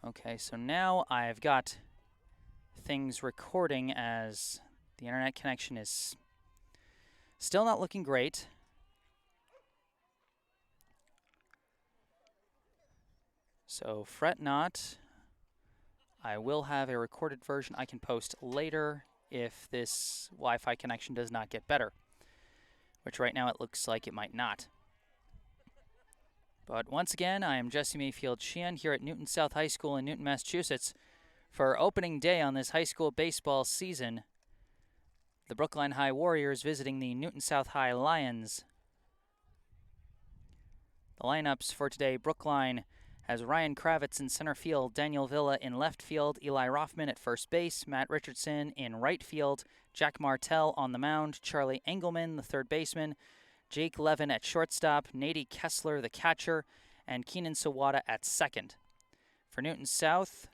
Okay, so now I've got things recording as the internet connection is still not looking great. So fret not. I will have a recorded version I can post later if this Wi-Fi connection does not get better, which right now it looks like it might not. But once again, I am Jesse Mayfield-Sheehan here at Newton South High School in Newton, Massachusetts for opening day on this high school baseball season. The Brookline High Warriors visiting the Newton South High Lions. The lineups for today: Brookline has Ryan Kravitz in center field, Daniel Villa in left field, Eli Rothman at first base, Matt Richardson in right field, Jack Martell on the mound, Charlie Engelmann, the third baseman, Jake Levin at shortstop, Nady Kessler, the catcher, and Keenan Sawada at second. For Newton South,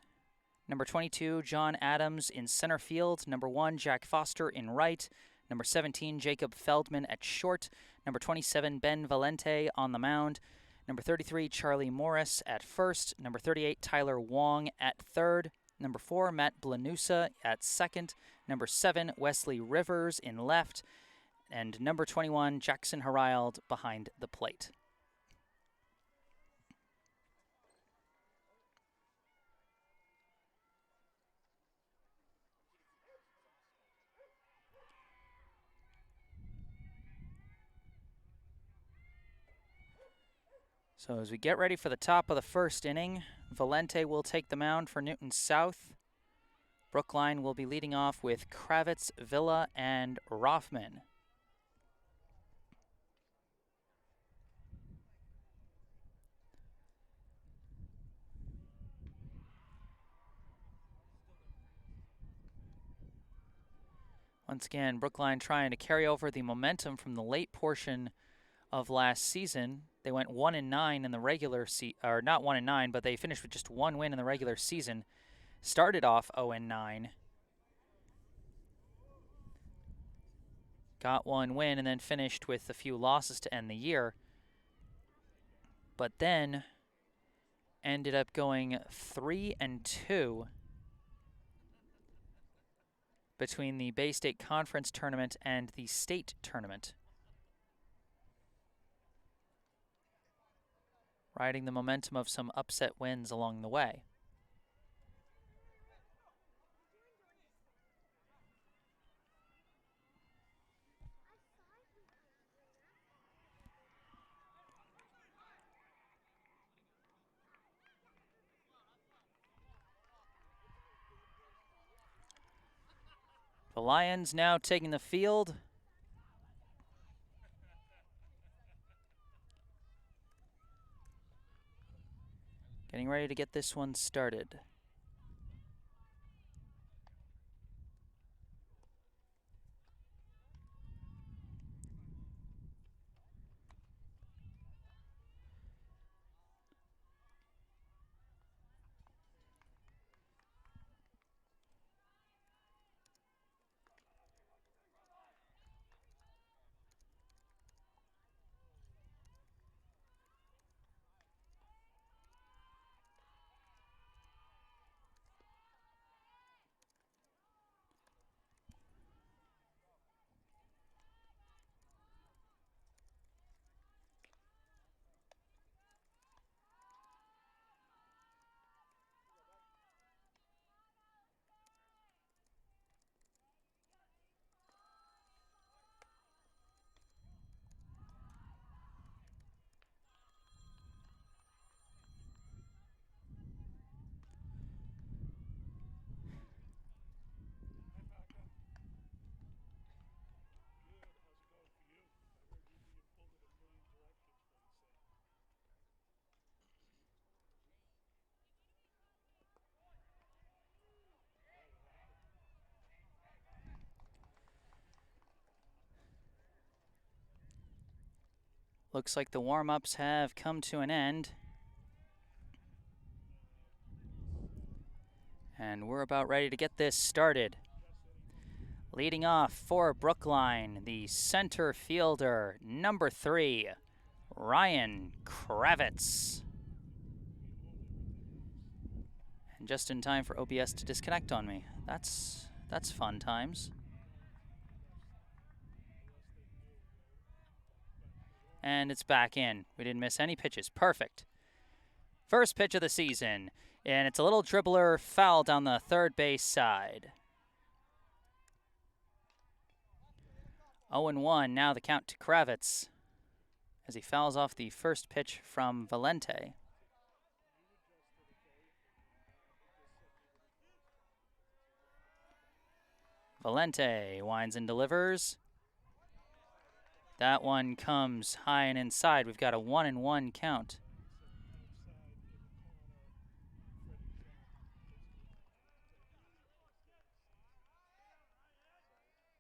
number 22, John Adams in center field, number 1, Jack Foster in right, number 17, Jacob Feldman at short, number 27, Ben Valente on the mound, number 33, Charlie Morris at first, number 38, Tyler Wong at third, number 4, Matt Blanusa at second, number 7, Wesley Rivers in left, and number 21, Jackson Herrild behind the plate. So as we get ready for the top of the first inning, Valente will take the mound for Newton South. Brookline will be leading off with Kravitz, Villa, and Rothman. Once again, Brookline trying to carry over the momentum from the late portion of last season. They went 1-9 in the regular season, or not 1-9, but they finished with just one win in the regular season. Started off 0-9. Got one win and then finished with a few losses to end the year. But then ended up going 3-2 between the Bay State Conference Tournament and the state tournament. Riding the momentum of some upset wins along the way. The Lions now taking the field. Getting ready to get this one started. Looks like the warm-ups have come to an end. And we're about ready to get this started. Leading off for Brookline, the center fielder, number 3, Ryan Kravitz. And just in time for OBS to disconnect on me. That's fun times. And it's back in. We didn't miss any pitches. Perfect. First pitch of the season. And it's a little dribbler foul down the third base side. 0-1, now the count to Kravitz as he fouls off the first pitch from Valente. Valente winds and delivers. That one comes high and inside. We've got a 1-1 count.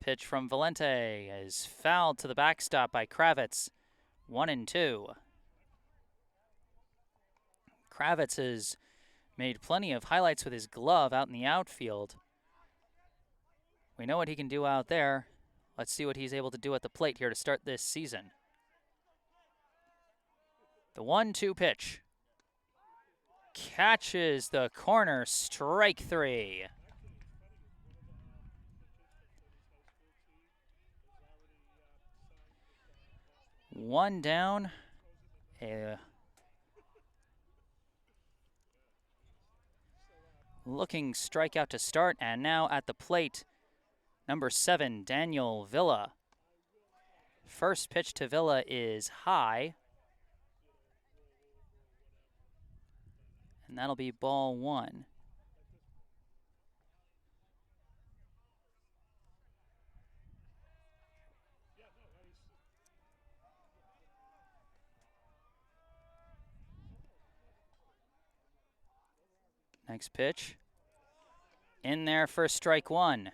Pitch from Valente is fouled to the backstop by Kravitz. 1-2. Kravitz has made plenty of highlights with his glove out in the outfield. We know what he can do out there. Let's see what he's able to do at the plate here to start this season. The 1-2 pitch. Catches the corner, strike 3. One down. Looking strikeout to start, and now at the plate, number 7, Daniel Villa. First pitch to Villa is high. And that'll be ball 1. Next pitch. In there for strike 1.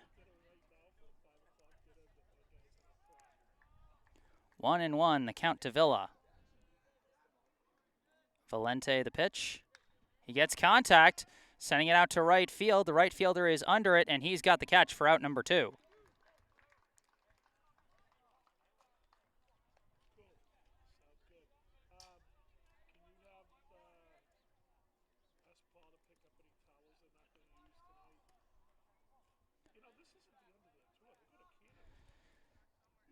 1-1, the count to Villa. Valente the pitch. He gets contact, sending it out to right field. The right fielder is under it, and he's got the catch for out number 2.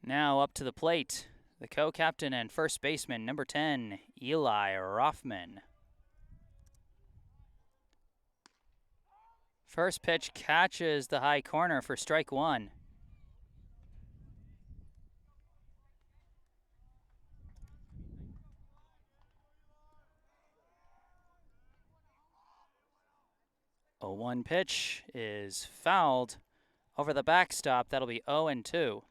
Now up to the plate, the co-captain and first baseman, number 10, Eli Rothman. First pitch catches the high corner for strike 1. A 1 pitch is fouled over the backstop. That'll be 0-2.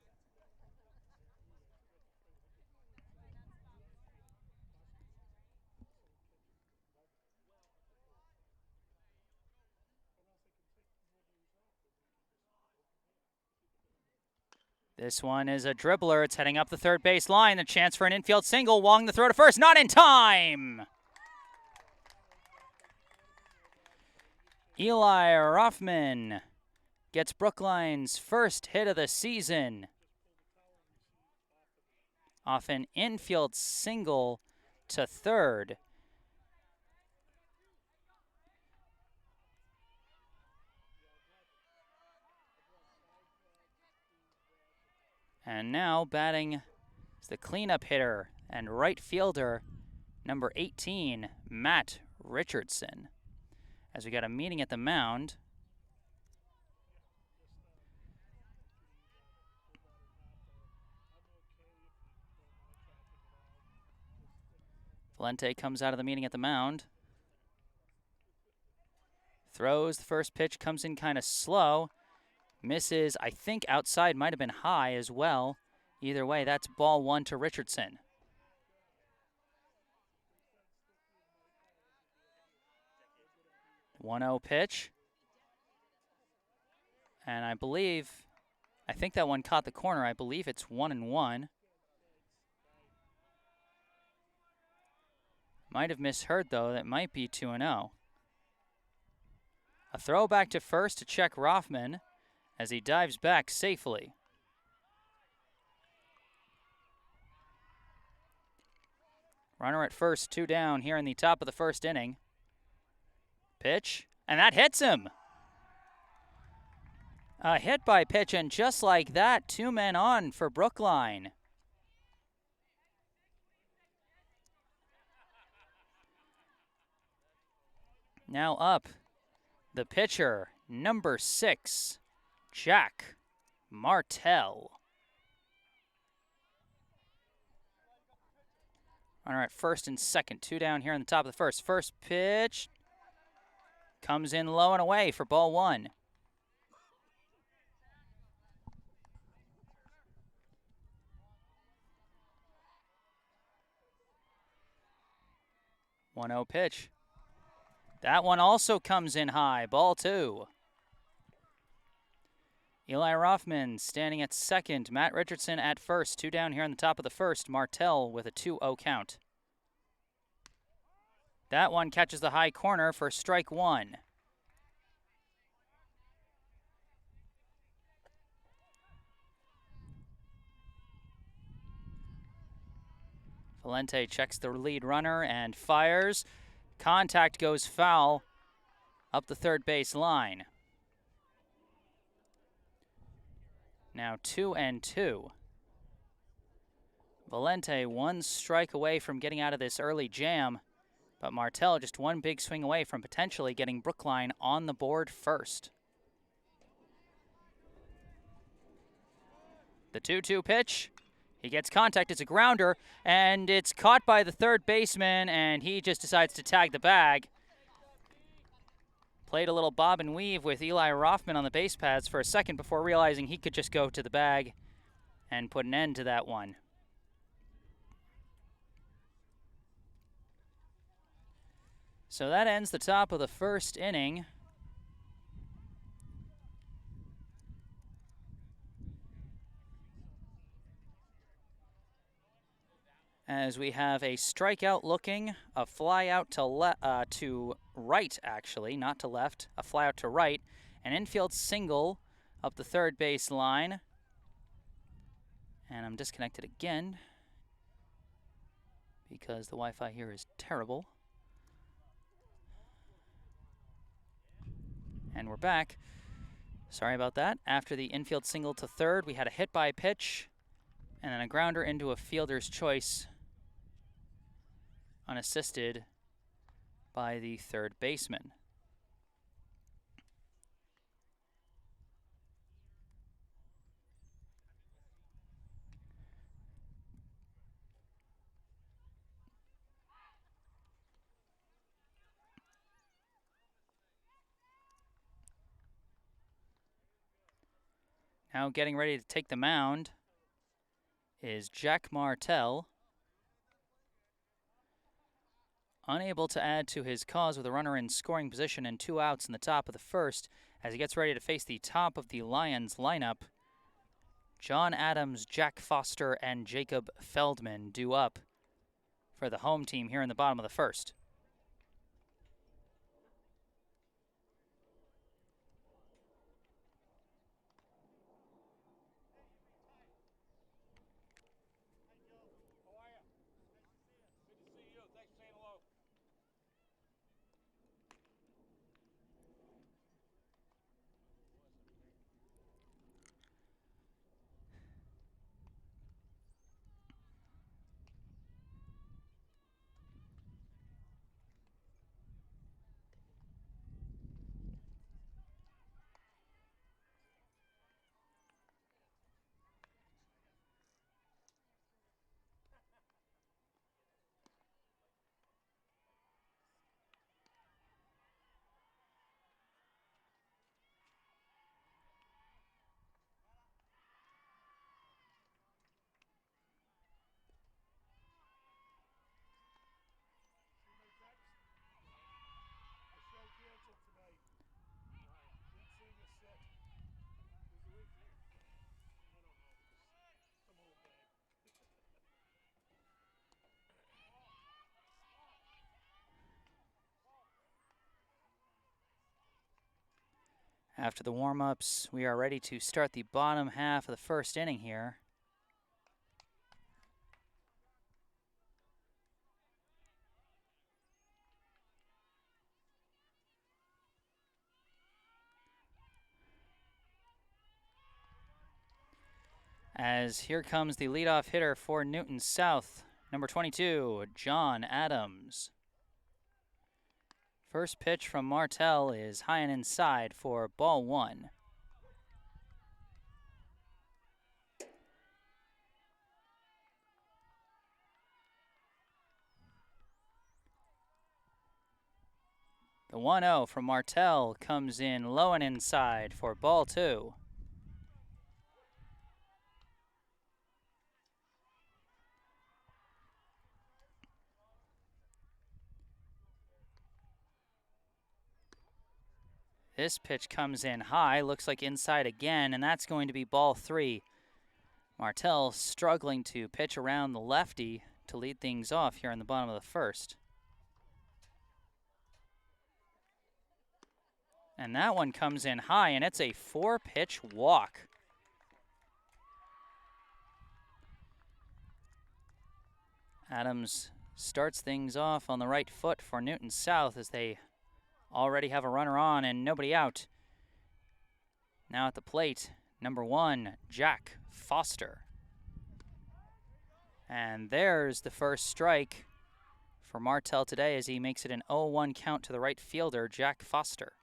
This one is a dribbler. It's heading up the third base line. The chance for an infield single. Wong the throw to first. Not in time. Eli Rothman gets Brookline's first hit of the season off an infield single to third. And now batting is the cleanup hitter and right fielder, number 18, Matt Richardson. As we got a meeting at the mound. Valente comes out of the meeting at the mound. Throws, the first pitch comes in kind of slow. Misses, I think outside might have been high as well. Either way, that's ball 1 to Richardson. One-0 pitch. And I think that one caught the corner. I believe it's 1-1. Might have misheard, though. That might be 2-0. A throw back to first to check Rothman as he dives back safely. Runner at first, 2 down here in the top of the first inning. Pitch, And that hits him. A hit by pitch, and just like that, 2 men on for Brookline. Now up, the pitcher, number 6, Jack Martell. All right, first and second, 2 down here on the top of the first. First pitch comes in low and away for ball 1. One 0 pitch. That one also comes in high, ball 2. Eli Rothman standing at second, Matt Richardson at first. 2 down here on the top of the first. Martell with a 2-0 count. That one catches the high corner for strike 1. Valente checks the lead runner and fires. Contact goes foul up the third base line. Now 2-2. Valente 1 strike away from getting out of this early jam, but Martell just 1 big swing away from potentially getting Brookline on the board first. The 2-2 pitch. He gets contact, it's a grounder, and it's caught by the third baseman, and he just decides to tag the bag. Played a little bob and weave with Eli Rothman on the base paths for a second before realizing he could just go to the bag and put an end to that one. So that ends the top of the first inning. As we have a strikeout looking, a fly out to right, actually, not to left, a fly out to right, an infield single up the third base line. And I'm disconnected again because the Wi-Fi here is terrible. And we're back. Sorry about that. After the infield single to third, we had a hit by pitch and then a grounder into a fielder's choice, unassisted by the third baseman. Now getting ready to take the mound is Jack Martell. Unable to add to his cause with a runner in scoring position and 2 outs in the top of the first as he gets ready to face the top of the Lions lineup. John Adams, Jack Foster, and Jacob Feldman due up for the home team here in the bottom of the first. After the warm-ups, we are ready to start the bottom half of the first inning here. As here comes the leadoff hitter for Newton South, number 22, John Adams. First pitch from Martell is high and inside for ball 1. The 1-0 from Martell comes in low and inside for ball 2. This pitch comes in high, looks like inside again, and that's going to be ball 3. Martell struggling to pitch around the lefty to lead things off here in the bottom of the first. And that one comes in high, and it's a 4-pitch walk. Adams starts things off on the right foot for Newton South as they already have a runner on and nobody out. Now at the plate, number 1, Jack Foster. And there's the first strike for Martell today as he makes it an 0-1 count to the right fielder, Jack Foster.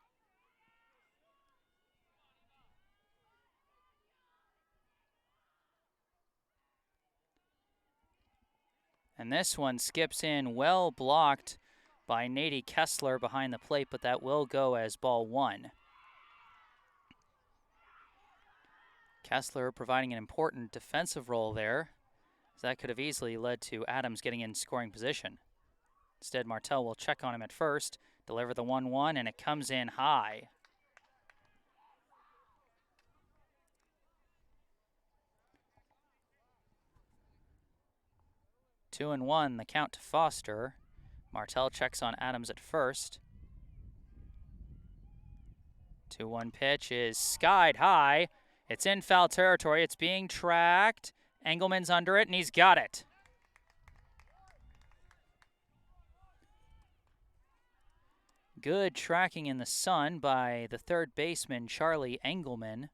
And this one skips in, well blocked by Nady Kessler behind the plate, but that will go as ball 1. Kessler providing an important defensive role there, as that could have easily led to Adams getting in scoring position. Instead, Martell will check on him at first, deliver the 1-1, and it comes in high. Two and 1, the count to Foster. Martell checks on Adams at first. 2-1 pitch is skied high. It's in foul territory. It's being tracked. Engelmann's under it, and he's got it. Good tracking in the sun by the third baseman, Charlie Engelmann.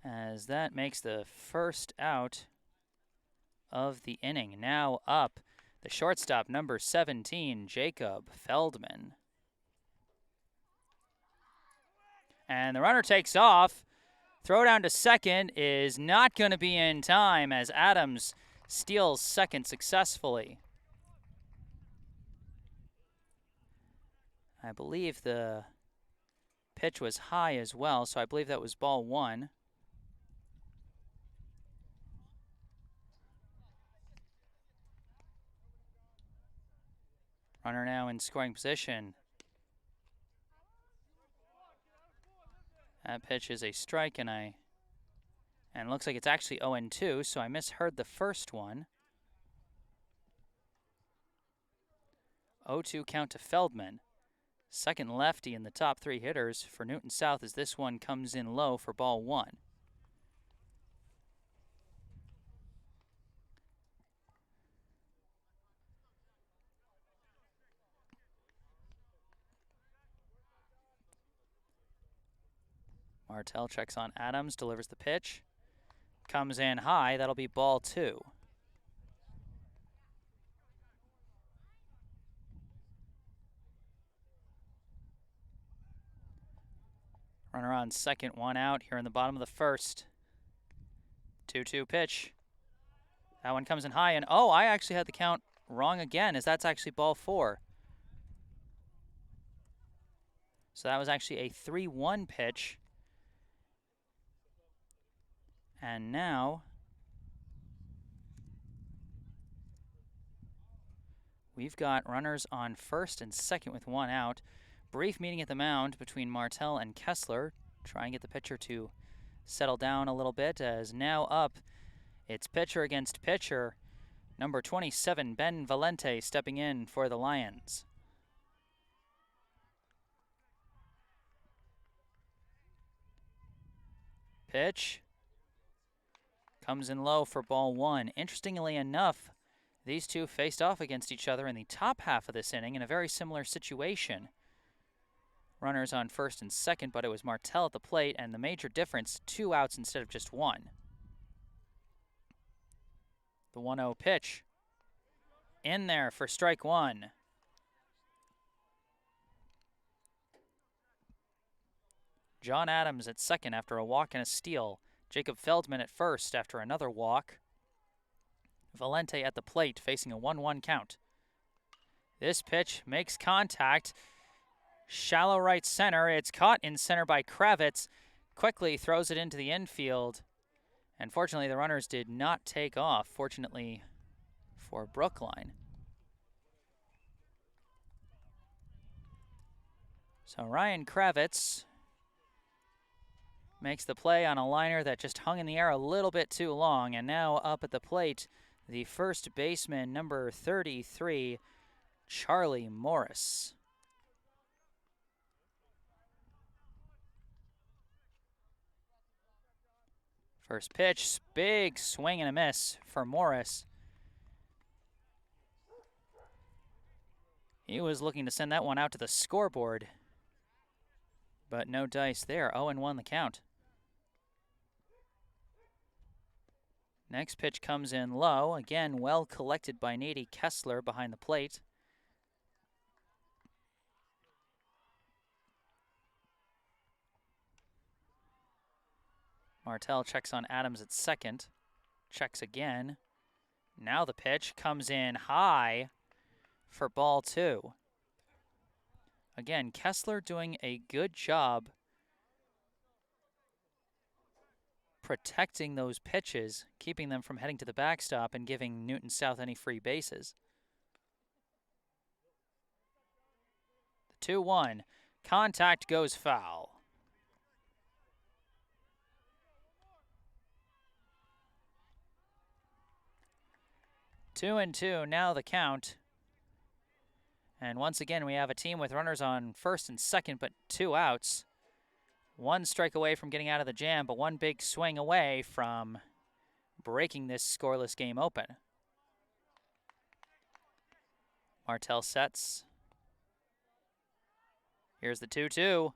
As that makes the first out of the inning. Now up, the shortstop, number 17, Jacob Feldman. And the runner takes off. Throw down to second is not going to be in time as Adams steals second successfully. I believe the pitch was high as well, so I believe that was ball 1. Runner now in scoring position. That pitch is a strike, and it looks like it's actually 0-2, so I misheard the first one. 0-2 count to Feldman. Second lefty in the top 3 hitters for Newton South as this one comes in low for ball 1. Martell checks on Adams, delivers the pitch. Comes in high, that'll be ball 2. Runner on second, 1 out here in the bottom of the first. 2-2 pitch. That one comes in high, and oh, I actually had the count wrong again, as that's actually ball 4. So that was actually a 3-1 pitch. And now we've got runners on first and second with 1 out. Brief meeting at the mound between Martell and Kessler. Try and get the pitcher to settle down a little bit, as now up, it's pitcher against pitcher. Number 27, Ben Valente, stepping in for the Lions. Pitch. Comes in low for ball 1. Interestingly enough, these two faced off against each other in the top half of this inning in a very similar situation. runners on first and second, but it was Martell at the plate, and the major difference, 2 outs instead of just 1. The 1-0 pitch in there for strike 1. John Adams at second after a walk and a steal. Jacob Feldman at first after another walk. Valente at the plate facing a 1-1 count. This pitch makes contact. Shallow right center. It's caught in center by Kravitz. Quickly throws it into the infield. And fortunately, the runners did not take off, fortunately for Brookline. So Ryan Kravitz makes the play on a liner that just hung in the air a little bit too long. And now up at the plate, the first baseman, number 33, Charlie Morris. First pitch, big swing and a miss for Morris. He was looking to send that one out to the scoreboard, but no dice there. 0-1 the count. Next pitch comes in low. Again, well collected by Nady Kessler behind the plate. Martell checks on Adams at second. Checks again. Now the pitch comes in high for ball 2. Again, Kessler doing a good job protecting those pitches, keeping them from heading to the backstop and giving Newton South any free bases. The 2-1. Contact goes foul. 2-2 now the count. And once again, we have a team with runners on first and second, but 2 outs. 1 strike away from getting out of the jam, but 1 big swing away from breaking this scoreless game open. Martell sets. Here's the 2-2.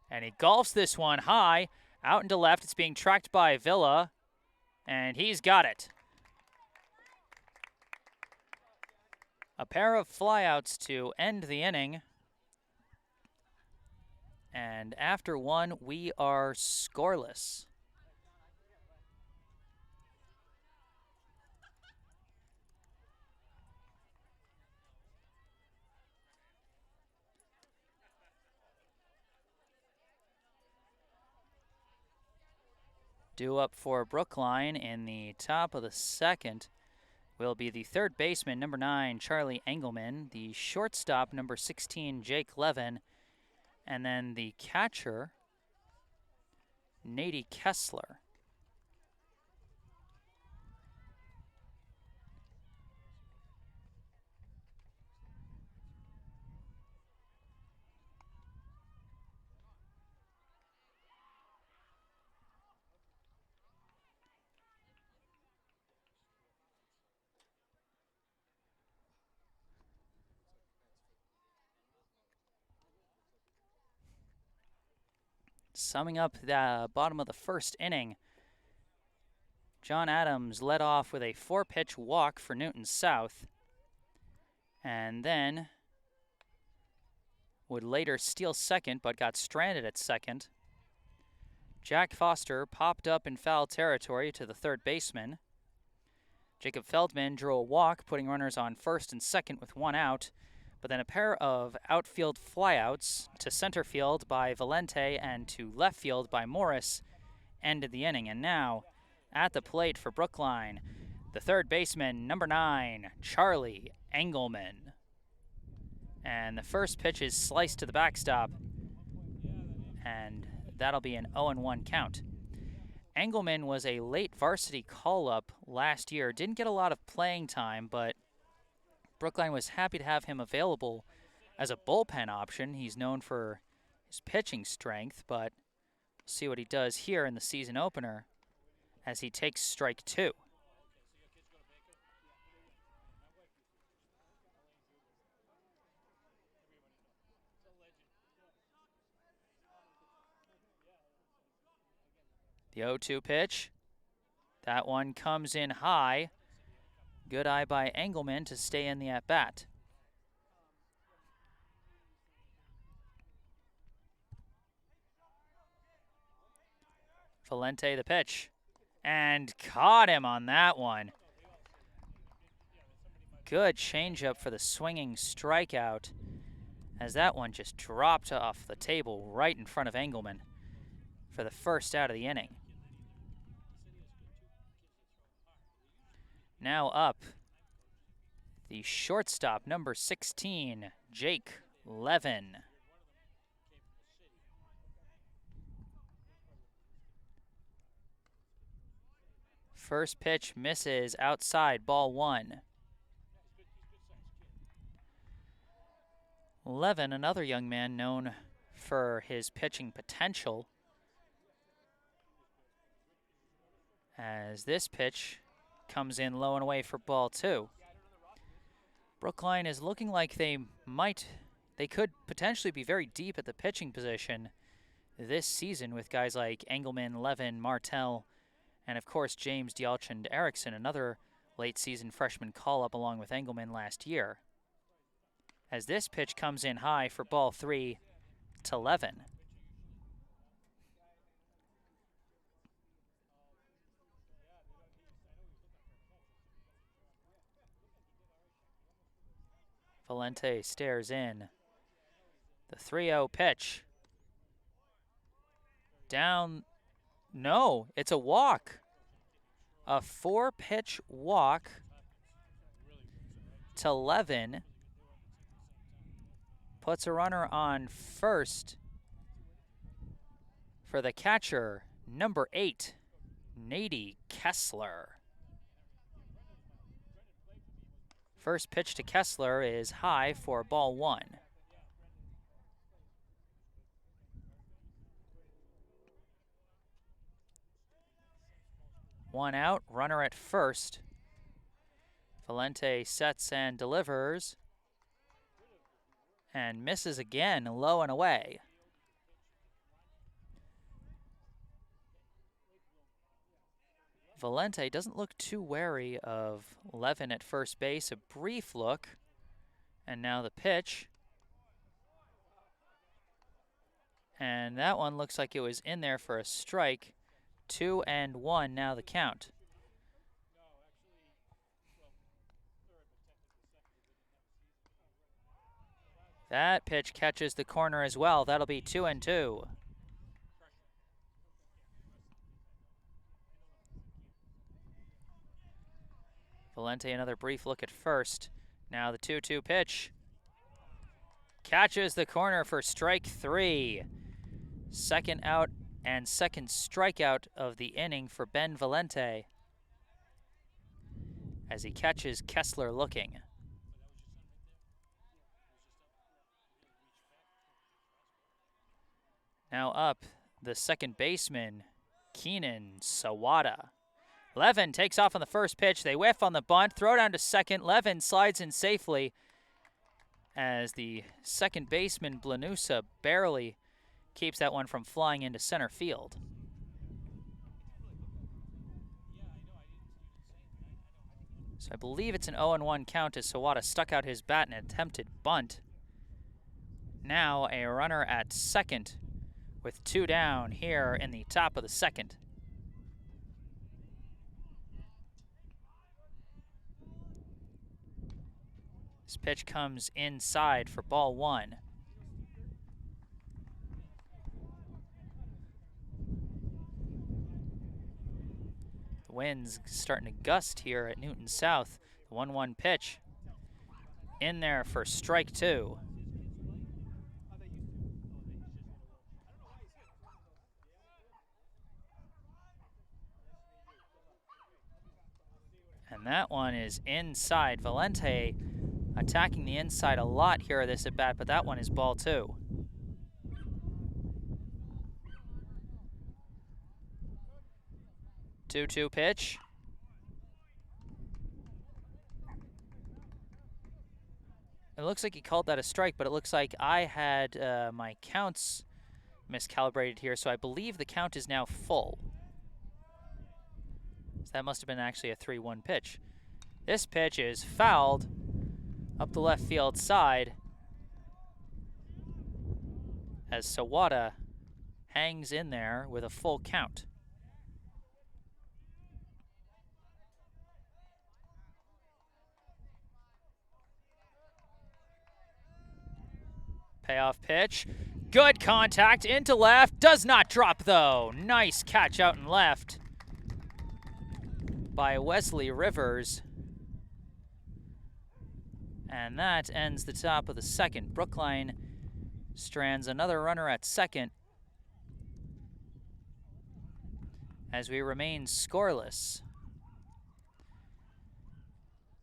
And he golfs this one high. Out into left. It's being tracked by Villa. And he's got it. A pair of flyouts to end the inning. And after 1, we are scoreless. Due up for Brookline in the top of the second will be the third baseman, number 9, Charlie Engelmann, the shortstop, number 16, Jake Levin, and then the catcher, Nady Kessler. Summing up the bottom of the first inning, John Adams led off with a 4-pitch walk for Newton South, and then would later steal second, but got stranded at second. Jack Foster popped up in foul territory to the third baseman. Jacob Feldman drew a walk, putting runners on first and second with 1 out. But then a pair of outfield flyouts to center field by Valente and to left field by Morris ended the inning. And now at the plate for Brookline, the third baseman, number 9, Charlie Engelmann. And the first pitch is sliced to the backstop, and that'll be an 0-1 count. Engelmann was a late varsity call-up last year. Didn't get a lot of playing time, but Brookline was happy to have him available as a bullpen option. He's known for his pitching strength, but we'll see what he does here in the season opener as he takes strike 2. The 0-2 pitch. That one comes in high. Good eye by Engelmann to stay in the at-bat. Valente the pitch. And caught him on that one. Good changeup for the swinging strikeout, as that one just dropped off the table right in front of Engelmann for the first out of the inning. Now up, the shortstop, number 16, Jake Levin. First pitch misses outside, ball 1. Levin, another young man known for his pitching potential, as this pitch comes in low and away for ball 2. Brookline is looking like they could potentially be very deep at the pitching position this season with guys like Engelmann, Levin, Martell, and of course James Dialchand Erickson, another late season freshman call-up along with Engelmann last year. As this pitch comes in high for ball 3 to Levin. Valente stares in. The 3-0 pitch. Down. No, it's a walk. A 4-pitch walk to Levin. Puts a runner on first for the catcher, number 8, Nady Kessler. First pitch to Kessler is high for ball 1. One out, runner at first. Valente sets and delivers. And misses again, low and away. Valente doesn't look too wary of Levin at first base. A brief look. And now the pitch. And that one looks like it was in there for a strike. 2-1 now the count. That pitch catches the corner as well. That'll be 2-2. Valente, another brief look at first. Now the 2-2 pitch. Catches the corner for strike 3. Second out and second strikeout of the inning for Ben Valente, as he catches Kessler looking. Now up, the second baseman, Keenan Sawada. Levin takes off on the first pitch. They whiff on the bunt. Throw down to second. Levin slides in safely as the second baseman, Blanusa, barely keeps that one from flying into center field. So I believe it's an 0-1 count as Sawada stuck out his bat in an attempted bunt. Now a runner at second with 2 down here in the top of the second. This pitch comes inside for ball 1. The wind's starting to gust here at Newton South. The 1-1 pitch in there for strike 2. And that one is inside. Valente attacking the inside a lot here this at bat, but that one is ball 2. Two-two pitch. It looks like he called that a strike, but it looks like I had my counts miscalibrated here, so I believe the count is now full. So that must have been actually a 3-1 pitch. This pitch is fouled up the left field side as Sawada hangs in there with a full count. Payoff pitch. Good contact into left. Does not drop, though. Nice catch out in left by Wesley Rivers. And that ends the top of the second. Brookline strands another runner at second as we remain scoreless.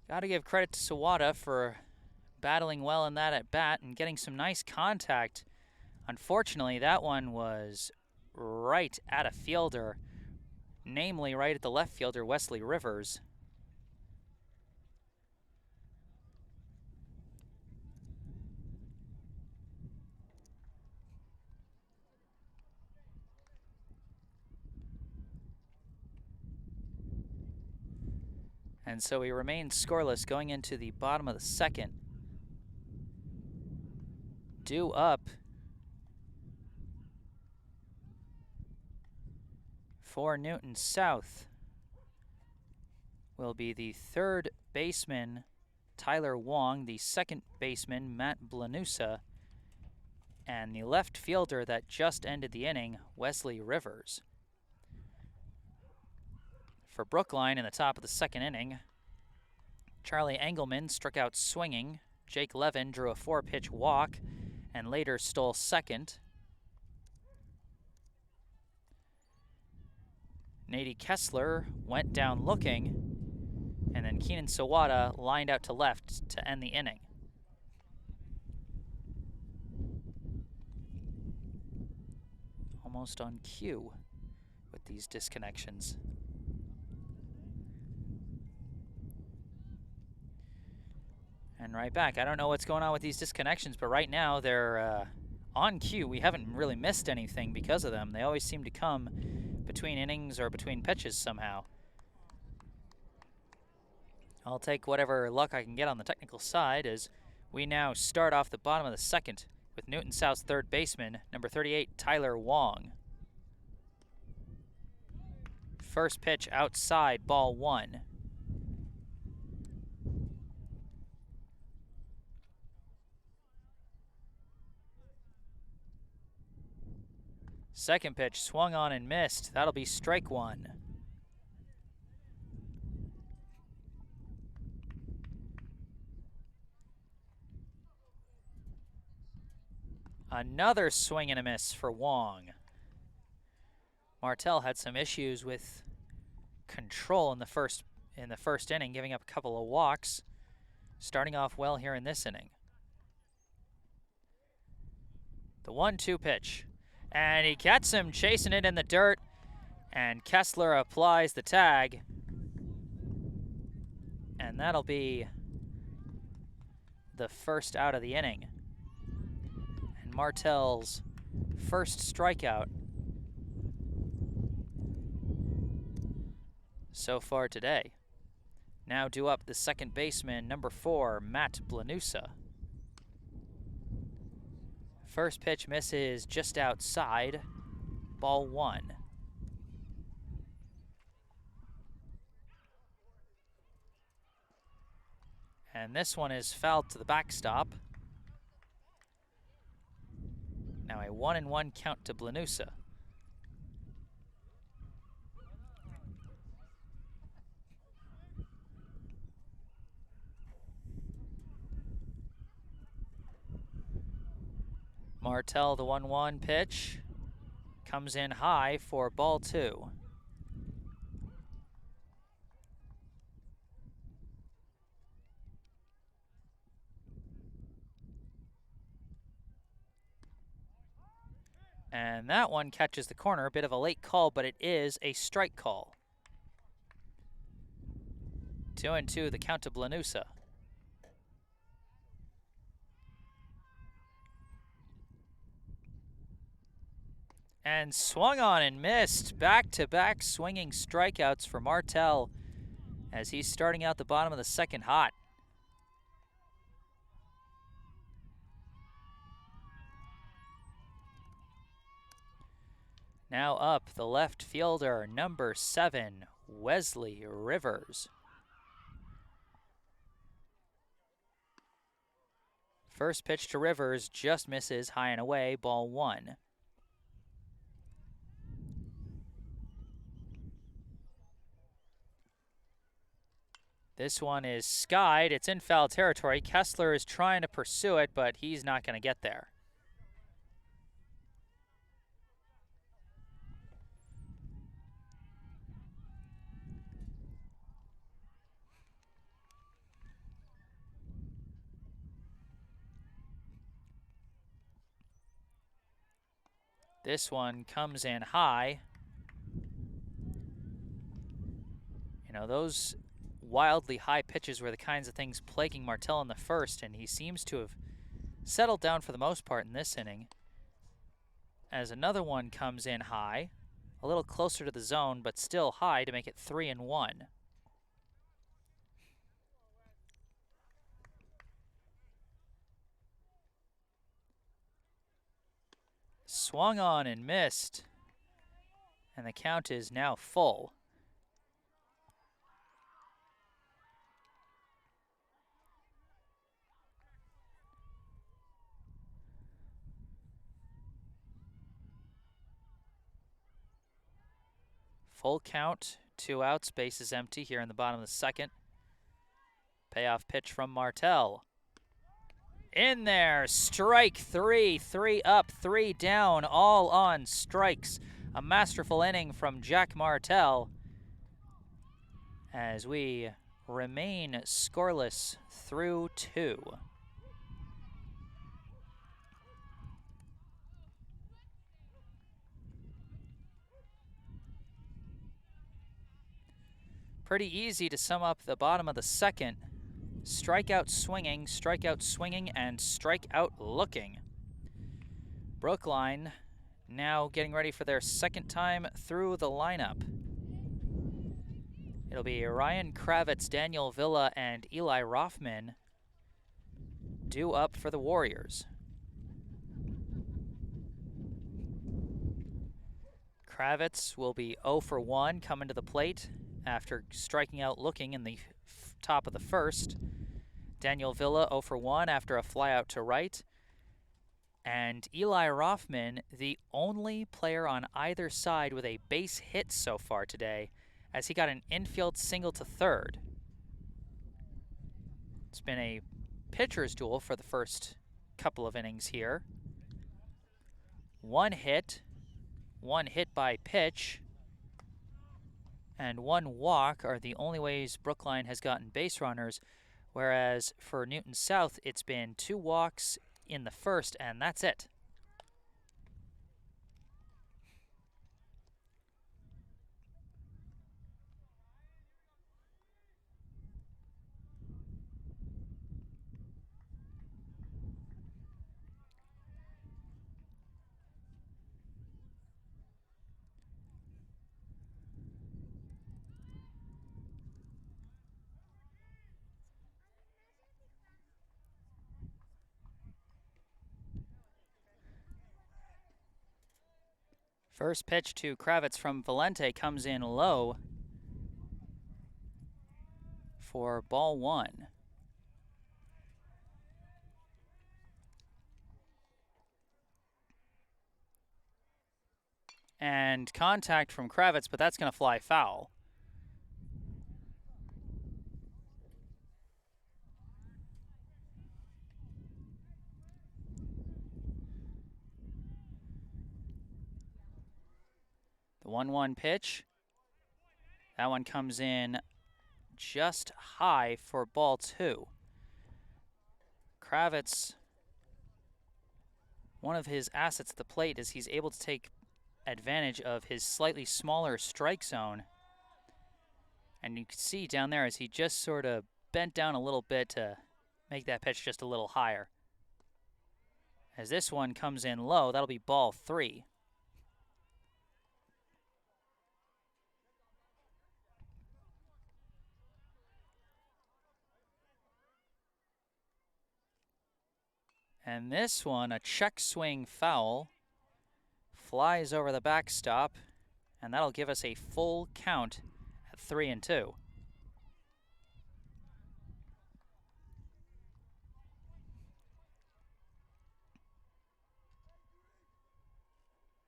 Got to give credit to Sawada for battling well in that at bat and getting some nice contact. Unfortunately, that one was right at a fielder, namely right at the left fielder, Wesley Rivers. And so we remain scoreless going into the bottom of the second. Due up for Newton South will be the third baseman, Tyler Wong, the second baseman, Matt Blanusa, and the left fielder that just ended the inning, Wesley Rivers. For Brookline in the top of the second inning, Charlie Engelmann struck out swinging. Jake Levin drew a 4-pitch walk and later stole second. Nady Kessler went down looking, and then Keenan Sawada lined out to left to end the inning. Almost on cue with these disconnections. And right back. I don't know what's going on with these disconnections, but right now they're on cue. We haven't really missed anything because of them. They always seem to come between innings or between pitches somehow. I'll take whatever luck I can get on the technical side as we now start off the bottom of the second with Newton South's third baseman, number 38, Tyler Wong. First pitch outside, ball 1. Second pitch swung on and missed. That'll be strike 1. Another swing and a miss for Wong. Martell had some issues with control in the first inning, giving up a couple of walks. Starting off well here in this inning. The 1-2 pitch. And he gets him chasing it in the dirt, and Kessler applies the tag. And that'll be the first out of the inning. And Martell's first strikeout so far today. Now due up the second baseman, number 4, Matt Blanusa. First pitch misses just outside, ball 1. And this one is fouled to the backstop. Now a 1-1 count to Blanusa. Martell, the 1-1 pitch, comes in high for ball 2. And that one catches the corner. A bit of a late call, but it is a strike call. 2-2, the count to Blanusa. And swung on and missed. Back-to-back swinging strikeouts for Martell as he's starting out the bottom of the second hot. Now up, the left fielder, number 7, Wesley Rivers. First pitch to Rivers just misses, high and away, ball 1. This one is skied. It's in foul territory. Kessler is trying to pursue it, but he's not going to get there. This one comes in high. You know, those wildly high pitches were the kinds of things plaguing Martell in the first, and he seems to have settled down for the most part in this inning. As another one comes in high, a little closer to the zone, but still high to make it 3-1. Swung on and missed, and the count is now full. Full count, 2 outs, base is empty here in the bottom of the second. Payoff pitch from Martell. In there, strike 3, 3 up, 3 down, all on strikes. A masterful inning from Jack Martell as we remain scoreless through 2. Pretty easy to sum up the bottom of the second. Strikeout swinging, and strikeout looking. Brookline now getting ready for their second time through the lineup. It'll be Ryan Kravitz, Daniel Villa, and Eli Rothman due up for the Warriors. Kravitz will be 0 for 1 coming to the plate after striking out looking in the top of the first. Daniel Villa 0 for 1 after a flyout to right. And Eli Rothman, the only player on either side with a base hit so far today, as he got an infield single to third. It's been a pitcher's duel for the first couple of innings here. One hit by pitch, and 1 walk are the only ways Brookline has gotten base runners, whereas for Newton South, it's been 2 walks in the first, and that's it. First pitch to Kravitz from Valente comes in low for ball 1. And contact from Kravitz, but that's going to fly foul. The 1-1 pitch. That one comes in just high for ball 2. Kravitz, one of his assets at the plate is he's able to take advantage of his slightly smaller strike zone. And you can see down there as he just sort of bent down a little bit to make that pitch just a little higher. As this one comes in low, that'll be ball 3. And this one, a check swing foul, flies over the backstop, and that'll give us a full count at 3-2.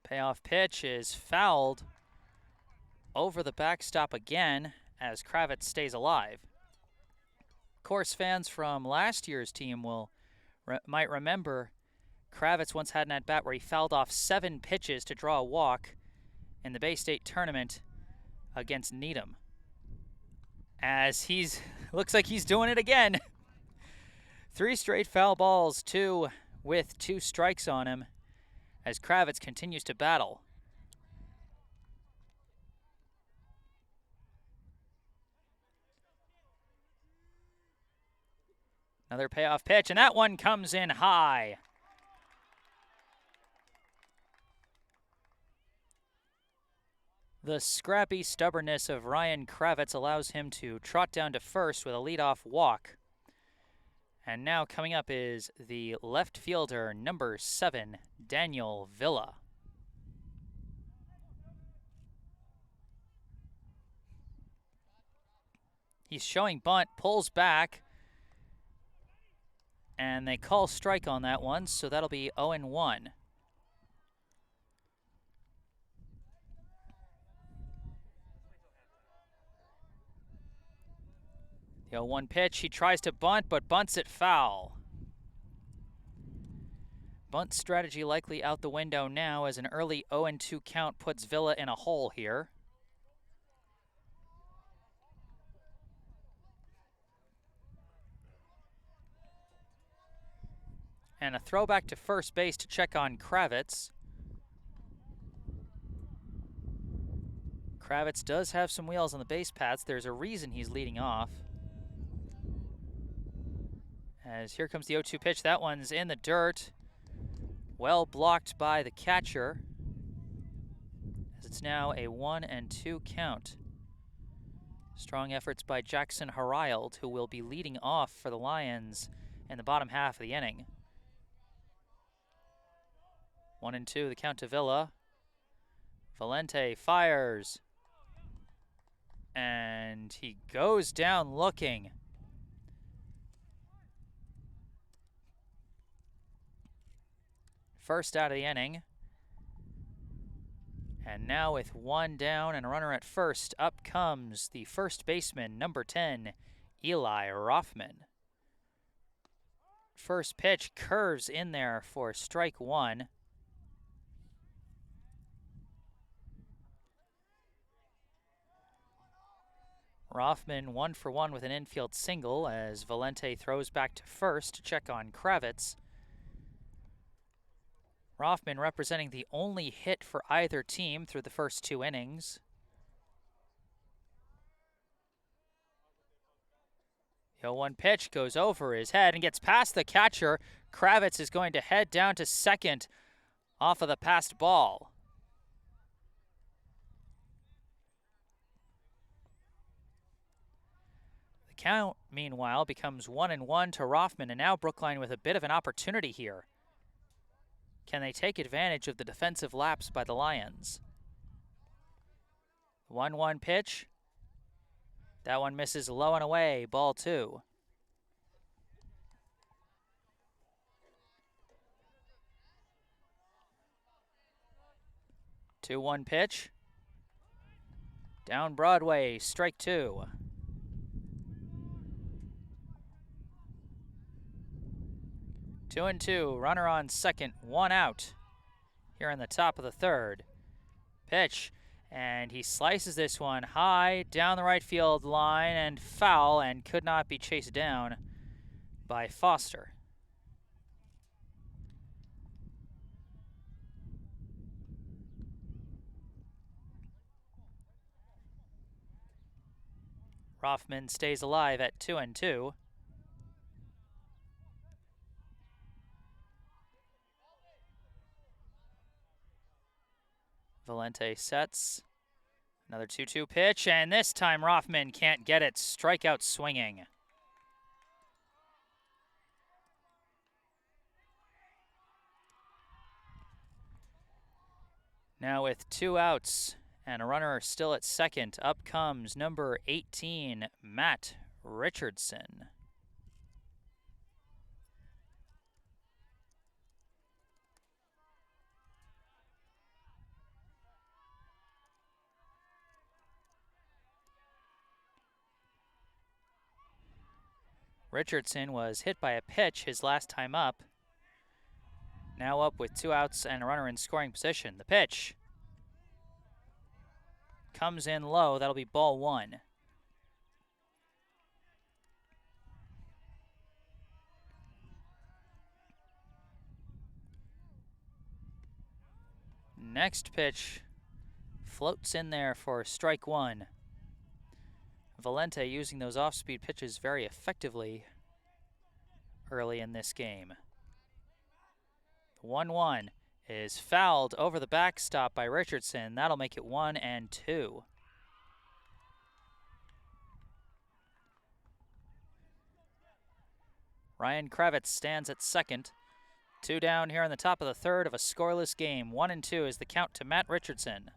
Payoff pitch is fouled over the backstop again as Kravitz stays alive. Of course, fans from last year's team might remember Kravitz once had an at-bat where he fouled off 7 pitches to draw a walk in the Bay State tournament against Needham. As looks like he's doing it again. 3 straight foul balls, 2 with 2 strikes on him, as Kravitz continues to battle. Another payoff pitch, and that one comes in high. The scrappy stubbornness of Ryan Kravitz allows him to trot down to first with a leadoff walk. And now coming up is the left fielder, number 7, Daniel Villa. He's showing bunt, pulls back, and they call strike on that one, so that'll be 0-1. The 0-1 pitch, he tries to bunt, but bunts it foul. Bunt strategy likely out the window now, as an early 0-2 count puts Villa in a hole here. And a throwback to first base to check on Kravitz. Kravitz does have some wheels on the base paths. There's a reason he's leading off. As here comes the 0-2 pitch. That one's in the dirt. Well blocked by the catcher. As it's now a 1-2 count. Strong efforts by Jackson Herrild, who will be leading off for the Lions in the bottom half of the inning. 1-2, the count to Villa. Valente fires. And he goes down looking. First out of the inning. And now with 1 down and a runner at first, up comes the first baseman, number 10, Eli Rothman. First pitch curves in there for strike 1. Rothman 1 for 1 with an infield single as Valente throws back to first to check on Kravitz. Rothman representing the only hit for either team through the first 2 innings. The 0-1 pitch goes over his head and gets past the catcher. Kravitz is going to head down to second off of the passed ball. The count, meanwhile, becomes 1-1 to Rothman, and now Brookline with a bit of an opportunity here. Can they take advantage of the defensive lapse by the Lions? 1-1 pitch. That one misses low and away, ball 2. Two 1 pitch. Down Broadway, strike 2. 2-2, runner on second, 1 out here in the top of the 3rd. Pitch, and he slices this one high down the right field line and foul, and could not be chased down by Foster. Rothman stays alive at 2-2. Valente sets. Another 2-2 pitch, and this time Rothman can't get it. Strikeout swinging. Now with 2 outs and a runner still at second, up comes number 18, Matt Richardson. Richardson was hit by a pitch his last time up. Now up with 2 outs and a runner in scoring position. The pitch comes in low. That'll be ball 1. Next pitch floats in there for strike 1. Valente using those off-speed pitches very effectively early in this game. 1-1 is fouled over the backstop by Richardson. That'll make it 1-2. Ryan Kravitz stands at second. 2 down here in the top of the third of a scoreless game. 1-2 is the count to Matt Richardson.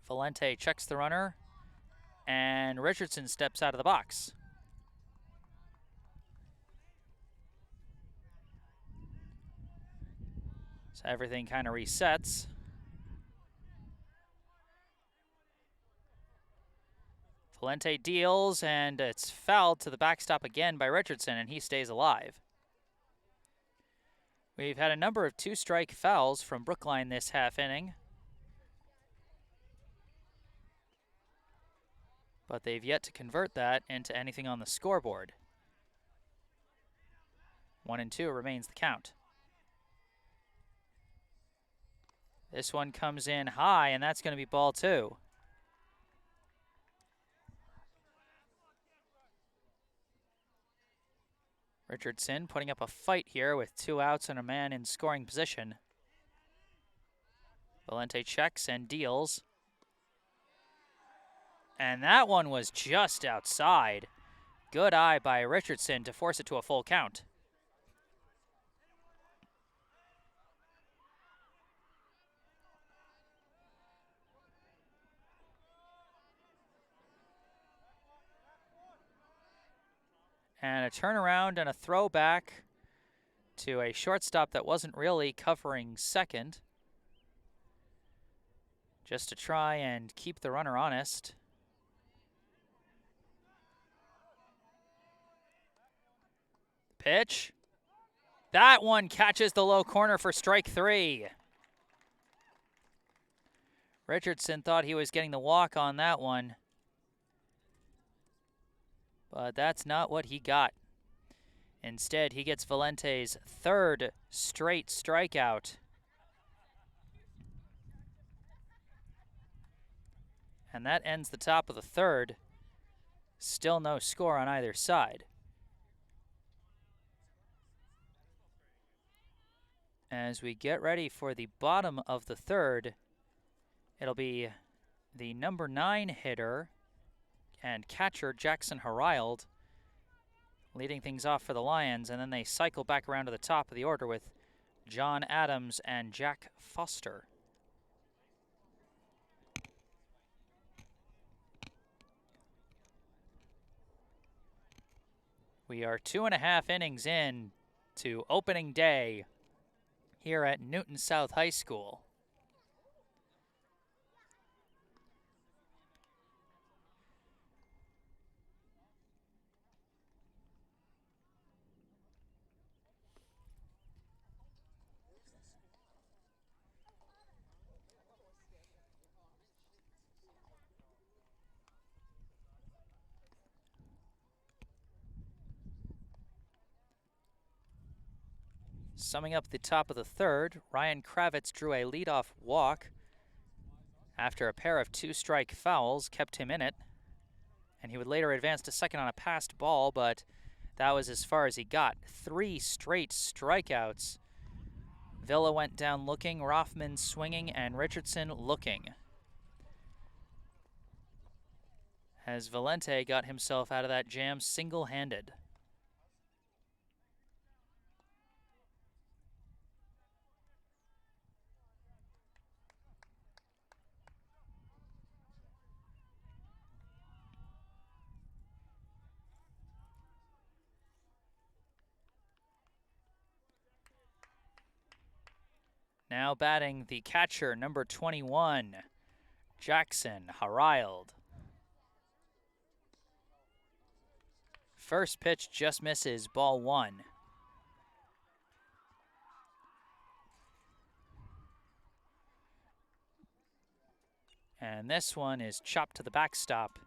Valente checks the runner, and Richardson steps out of the box. So everything kind of resets. Valente deals, and it's fouled to the backstop again by Richardson, and he stays alive. We've had a number of 2-strike fouls from Brookline this half inning, but they've yet to convert that into anything on the scoreboard. 1-2 remains the count. This one comes in high, and that's going to be ball 2. Richardson putting up a fight here with 2 outs and a man in scoring position. Valente checks and deals. And that one was just outside. Good eye by Richardson to force it to a full count. And a turnaround and a throwback to a shortstop that wasn't really covering second, just to try and keep the runner honest. Pitch. That one catches the low corner for strike 3. Richardson thought he was getting the walk on that one, but that's not what he got. Instead, he gets Valente's 3rd straight strikeout. And that ends the top of the 3rd. Still no score on either side. As we get ready for the bottom of the 3rd, it'll be the number 9 hitter and catcher Jackson Herrild leading things off for the Lions, and then they cycle back around to the top of the order with John Adams and Jack Foster. We are 2.5 innings in to opening day here at Newton South High School. Summing up the top of the 3rd, Ryan Kravitz drew a leadoff walk after a pair of 2-strike fouls kept him in it, and he would later advance to second on a passed ball, but that was as far as he got. 3 straight strikeouts. Villa went down looking, Rothman swinging, and Richardson looking, as Valente got himself out of that jam single-handed. Now batting the catcher, number 21, Jackson Herrild. First pitch just misses, ball 1. And this one is chopped to the backstop.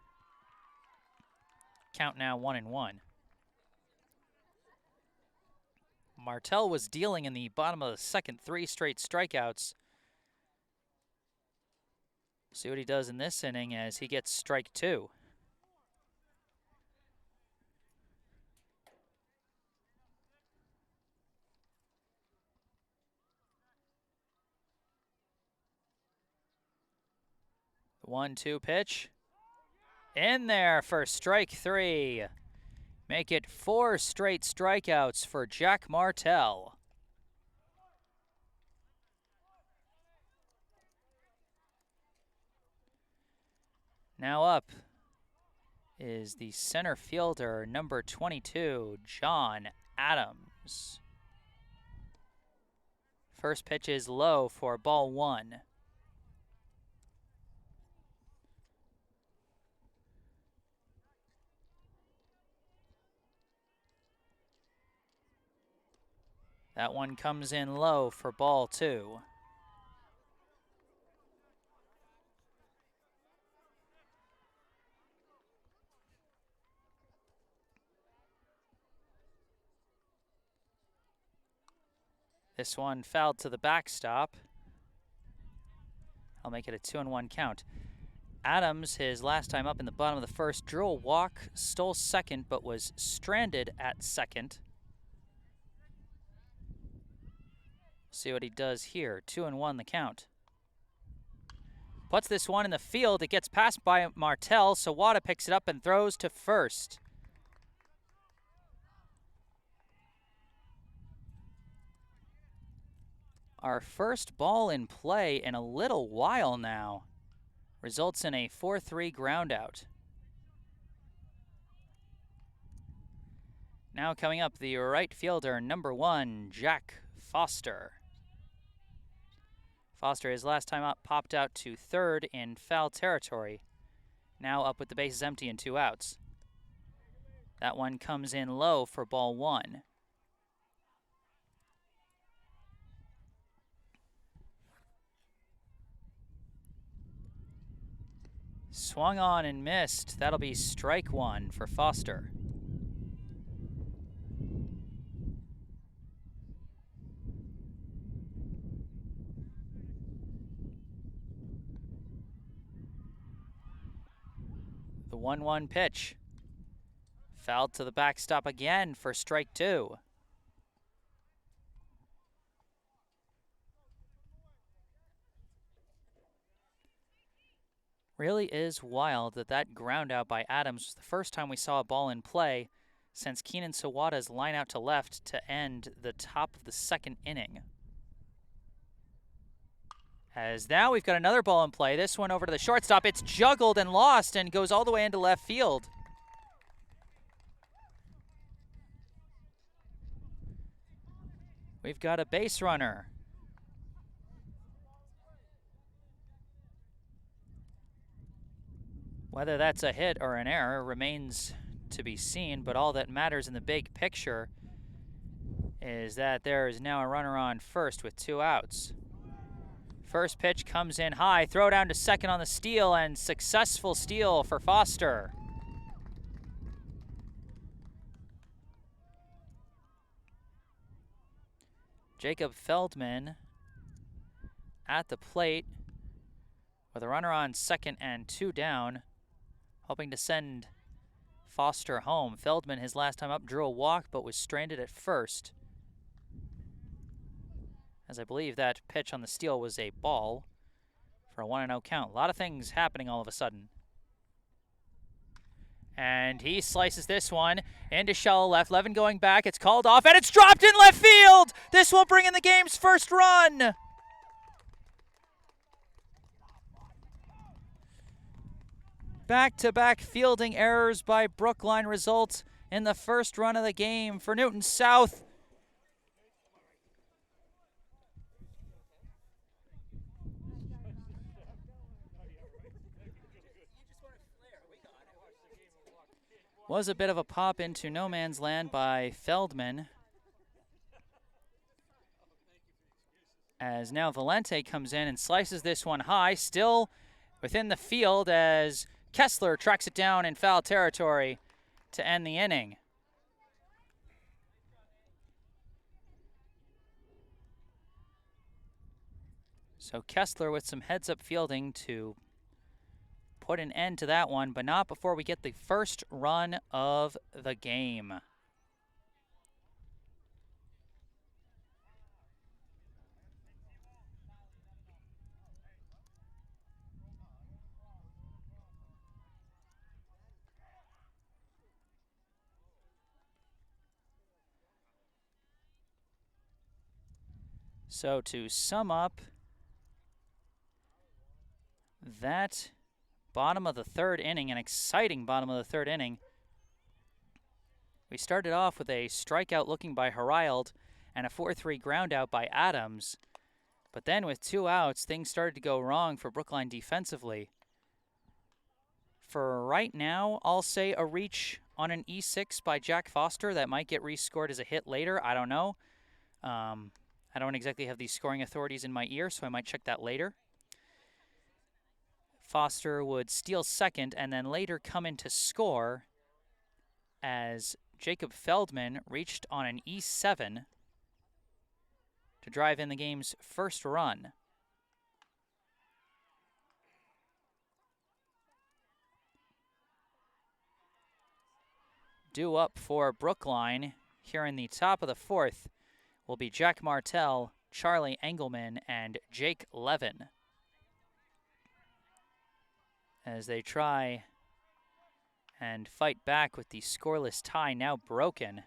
Count now 1-1. Martell was dealing in the bottom of the second, 3 straight strikeouts. See what he does in this inning as he gets strike 2. The 1-2 pitch. In there for strike 3. Make it 4 straight strikeouts for Jack Martell. Now up is the center fielder, number 22, John Adams. First pitch is low for ball 1. That one comes in low for ball 2. This one fouled to the backstop. I'll make it a 2-1 count. Adams, his last time up in the bottom of the first, drew a walk, stole second, but was stranded at second. See what he does here. 2-1 the count. Puts this one in the field. It gets passed by Martell. Sawada picks it up and throws to first. Our first ball in play in a little while now results in a 4-3 groundout. Now coming up, the right fielder, number 1, Jack Foster. Foster, his last time up, popped out to third in foul territory. Now up with the bases empty and 2 outs. That one comes in low for ball 1. Swung on and missed. That'll be strike 1 for Foster. The 1-1 pitch. Fouled to the backstop again for strike 2. Really is wild that that ground out by Adams was the first time we saw a ball in play since Keenan Sawada's line out to left to end the top of the second inning. As now we've got another ball in play. This one over to the shortstop. It's juggled and lost and goes all the way into left field. We've got a base runner. Whether that's a hit or an error remains to be seen, but all that matters in the big picture is that there is now a runner on first with 2 outs. First pitch comes in high, throw down to second on the steal, and successful steal for Foster. Jacob Feldman at the plate with a runner on second and 2 down, hoping to send Foster home. Feldman, his last time up, drew a walk but was stranded at first, as I believe that pitch on the steal was a ball for a 1-0 count. A lot of things happening all of a sudden. And he slices this one into shallow left. Levin going back. It's called off, and it's dropped in left field! This will bring in the game's first run! Back-to-back fielding errors by Brookline result in the first run of the game for Newton South. Was a bit of a pop into no man's land by Feldman. As now Valente comes in and slices this one high, still within the field as Kessler tracks it down in foul territory to end the inning. So Kessler with some heads-up fielding to put an end to that one, but not before we get the first run of the game. So to sum up that bottom of the third inning, an exciting bottom of the third inning, we started off with a strikeout looking by Herrild and a 4-3 ground out by Adams. But then with 2 outs, things started to go wrong for Brookline defensively. For right now, I'll say a reach on an E6 by Jack Foster that might get rescored as a hit later. I don't know. I don't exactly have these scoring authorities in my ear, so I might check that later. Foster would steal second and then later come in to score as Jacob Feldman reached on an E7 to drive in the game's first run. Due up for Brookline here in the top of the fourth will be Jack Martell, Charlie Engelmann, and Jake Levin as they try and fight back with the scoreless tie now broken.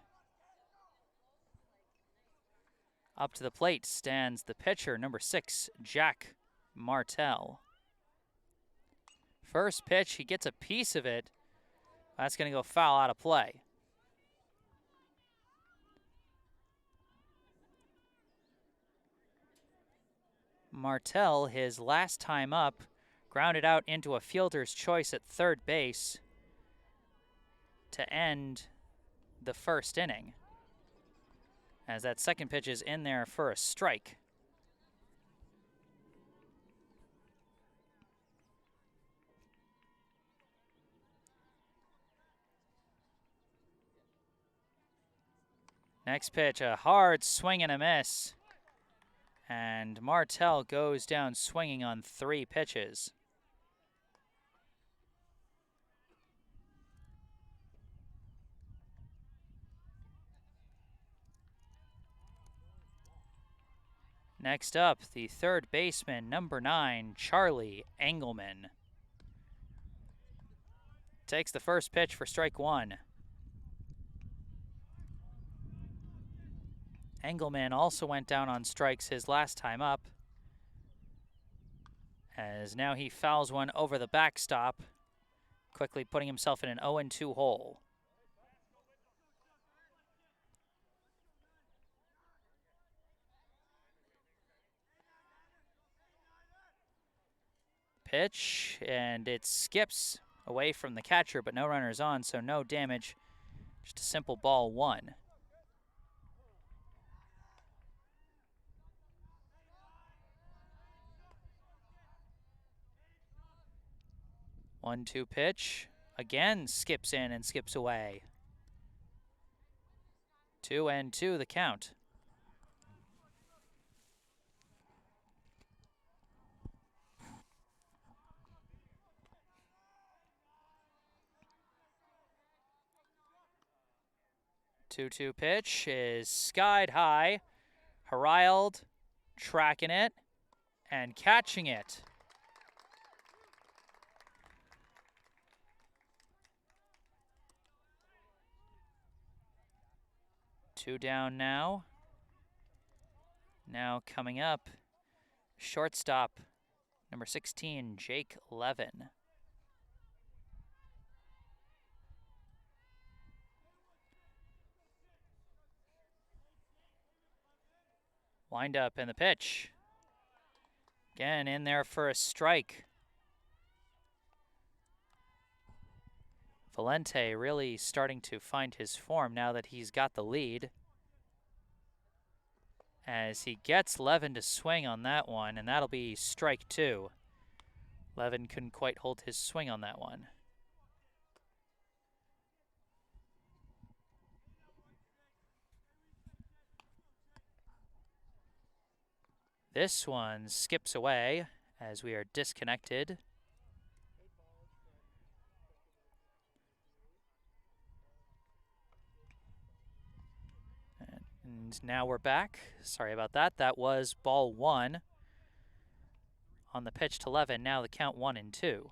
Up to the plate stands the pitcher, number 6, Jack Martell. First pitch, he gets a piece of it. That's going to go foul out of play. Martell, his last time up, grounded out into a fielder's choice at third base to end the first inning, as that second pitch is in there for a strike. Next pitch, a hard swing and a miss. And Martell goes down swinging on 3 pitches. Next up, the third baseman, number 9, Charlie Engelmann. Takes the first pitch for strike 1. Engelmann also went down on strikes his last time up, as now he fouls one over the backstop, quickly putting himself in an 0-2 hole. Pitch, and it skips away from the catcher, but no runners on, so no damage. Just a simple ball 1. One-two pitch, again skips in and skips away. 2-2 the count. Two-two pitch is skied high. Herrild tracking it and catching it. Two down now. Now coming up, shortstop, number 16, Jake Levin. Wind up and the pitch. Again in there for a strike. Valente really starting to find his form now that he's got the lead. As he gets Levin to swing on that one, and that'll be strike 2. Levin couldn't quite hold his swing on that one. This one skips away as we are disconnected. And now we're back. Sorry about that. That was ball 1 on the pitch to Levin. Now the count 1-2.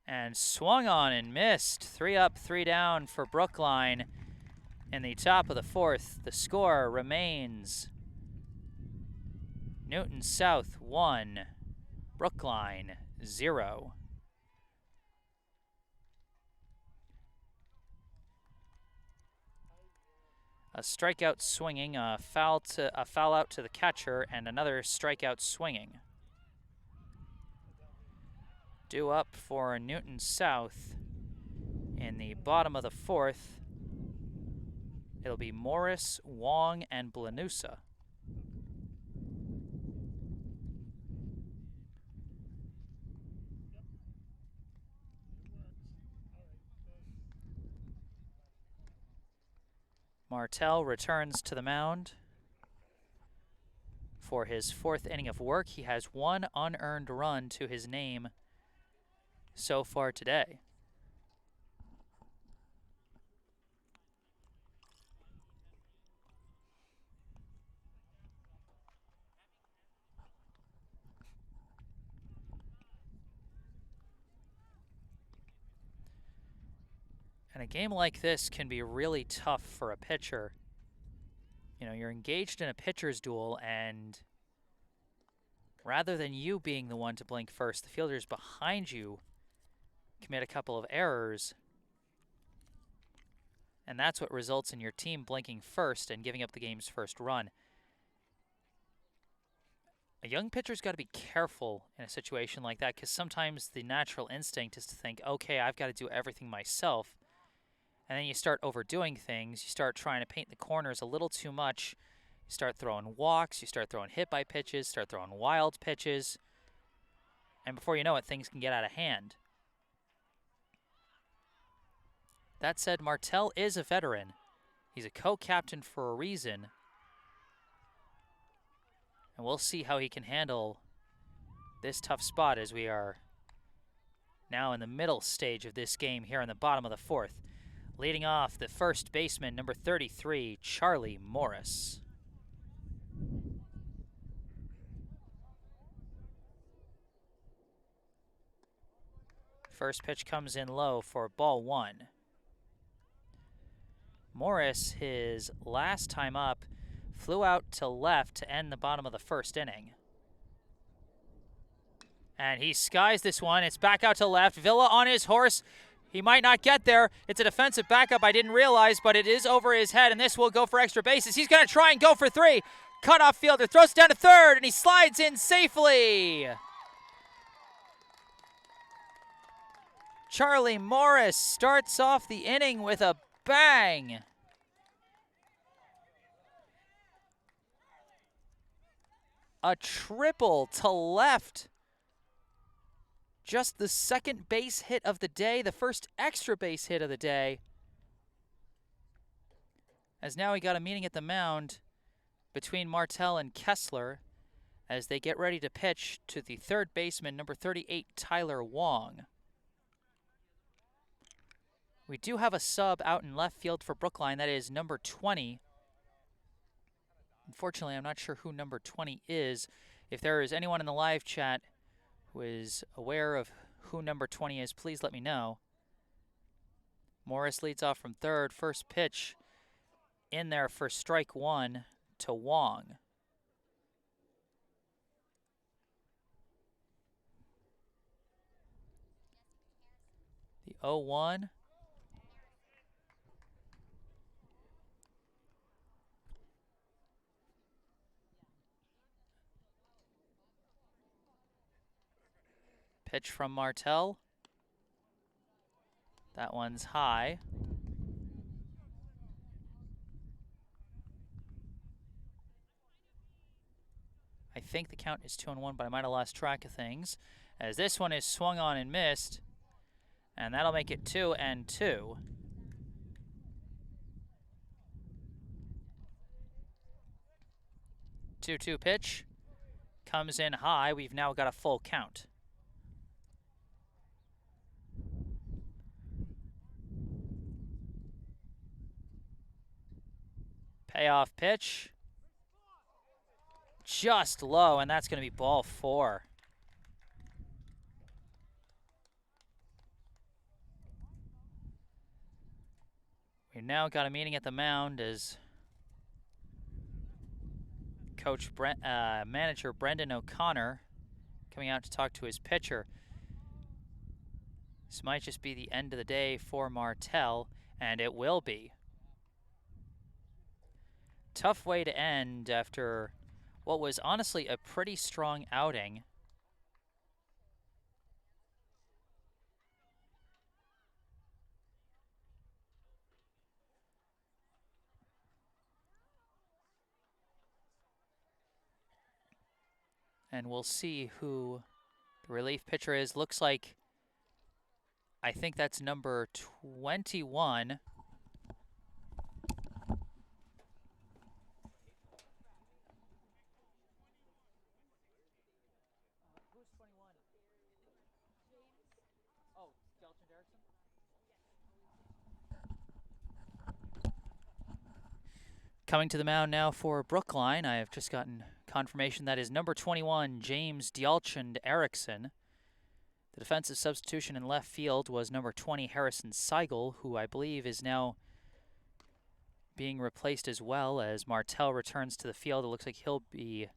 And swung on and missed. 3 up, 3 down for Brookline in the top of the 4th. The score remains Newton South 1, Brookline 0. A strikeout swinging, a foul out to the catcher, and another strikeout swinging. Due up for Newton South in the bottom of the 4th. It'll be Morris, Wong, and Blanusa. Martell returns to the mound for his 4th inning of work. He has 1 unearned run to his name so far today. And a game like this can be really tough for a pitcher. You know, you're engaged in a pitcher's duel, and rather than you being the one to blink first, the fielders behind you commit a couple of errors, and that's what results in your team blinking first and giving up the game's first run. A young pitcher's got to be careful in a situation like that, because sometimes the natural instinct is to think, okay, I've got to do everything myself. And then you start overdoing things. You start trying to paint the corners a little too much. You start throwing walks. You start throwing hit-by pitches. Start throwing wild pitches. And before you know it, things can get out of hand. That said, Martell is a veteran. He's a co-captain for a reason. And we'll see how he can handle this tough spot as we are now in the middle stage of this game here in the bottom of the 4th. Leading off, the first baseman, number 33, Charlie Morris. First pitch comes in low for ball 1. Morris, his last time up, flew out to left to end the bottom of the 1st inning. And he skies this one. It's back out to left. Villa on his horse. He might not get there. It's a defensive backup. I didn't realize, but it is over his head, and this will go for extra bases. He's going to try and go for 3. Cutoff fielder throws it down to 3rd, and he slides in safely. Charlie Morris starts off the inning with a bang. A triple to left. Just the 2nd base hit of the day, the first extra base hit of the day. As now we got a meeting at the mound between Martell and Kessler as they get ready to pitch to the 3rd baseman, number 38, Tyler Wong. We do have a sub out in left field for Brookline. That is number 20. Unfortunately, I'm not sure who number 20 is. If there is anyone in the live chat who is aware of who number 20 is, please let me know. Morris leads off from 3rd. First pitch in there for strike 1 to Wong. The 0-1. Pitch from Martell. That one's high. I think the count is 2-1, but I might have lost track of things, as this one is swung on and missed, and that'll make it 2-2. Two pitch comes in high. We've now got a full count. Payoff pitch. Just low, and that's going to be ball 4. We've now got a meeting at the mound as manager Brendan O'Connor coming out to talk to his pitcher. This might just be the end of the day for Martell, and it will be. Tough way to end after what was honestly a pretty strong outing. And we'll see who the relief pitcher is. Looks like, I think that's number 21. Coming to the mound now for Brookline, I have just gotten confirmation that is number 21, James Dialchand Erickson. The defensive substitution in left field was number 20, Harrison Seigel, who I believe is now being replaced as well as Martell returns to the field. It looks like he'll be